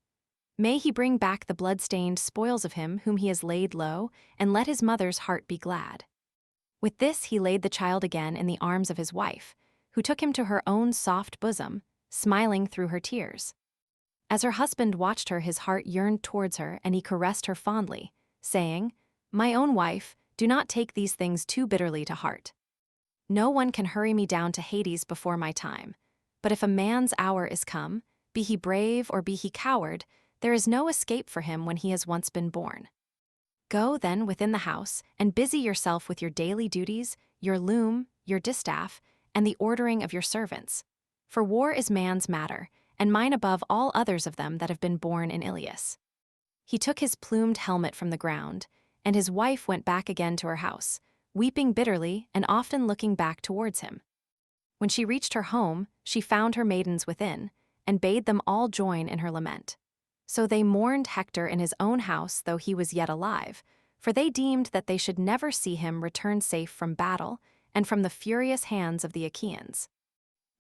May he bring back the blood-stained spoils of him whom he has laid low, and let his mother's heart be glad. With this he laid the child again in the arms of his wife, who took him to her own soft bosom, smiling through her tears. As her husband watched her, his heart yearned towards her, and he caressed her fondly, saying, My own wife, do not take these things too bitterly to heart. No one can hurry me down to Hades before my time, but if a man's hour is come, be he brave or be he coward, there is no escape for him when he has once been born. Go, then, within the house, and busy yourself with your daily duties, your loom, your distaff, and the ordering of your servants. For war is man's matter, and mine above all others of them that have been born in Iliad. He took his plumed helmet from the ground, and his wife went back again to her house, weeping bitterly and often looking back towards him. When she reached her home, she found her maidens within, and bade them all join in her lament. So they mourned Hector in his own house though he was yet alive, for they deemed that they should never see him return safe from battle and from the furious hands of the Achaeans.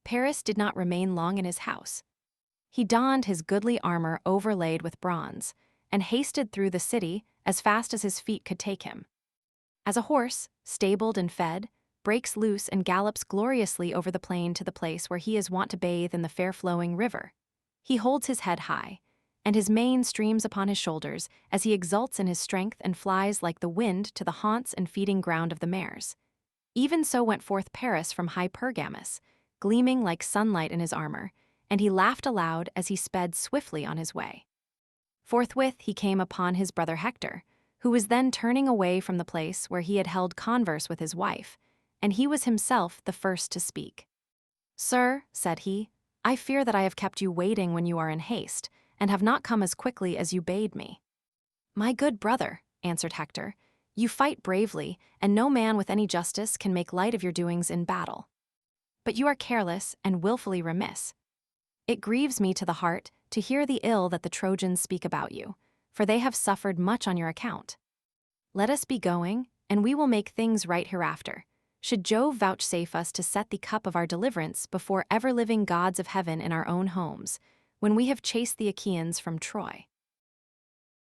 Paris did not remain long in his house. He donned his goodly armor overlaid with bronze, and hasted through the city as fast as his feet could take him. As a horse, stabled and fed, breaks loose and gallops gloriously over the plain to the place where he is wont to bathe in the fair-flowing river, he holds his head high, and his mane streams upon his shoulders as he exults in his strength and flies like the wind to the haunts and feeding ground of the mares. Even so went forth Paris from high Pergamus, gleaming like sunlight in his armor, and he laughed aloud as he sped swiftly on his way. Forthwith he came upon his brother Hector, who was then turning away from the place where he had held converse with his wife, and he was himself the first to speak. "Sir," said he, "I fear that I have kept you waiting when you are in haste, and have not come as quickly as you bade me." "My good brother," answered Hector, "you fight bravely, and no man with any justice can make light of your doings in battle. But you are careless and willfully remiss. It grieves me to the heart to hear the ill that the Trojans speak about you, for they have suffered much on your account. Let us be going, and we will make things right hereafter, should Jove vouchsafe us to set the cup of our deliverance before ever-living gods of heaven in our own homes, when we have chased the Achaeans from Troy."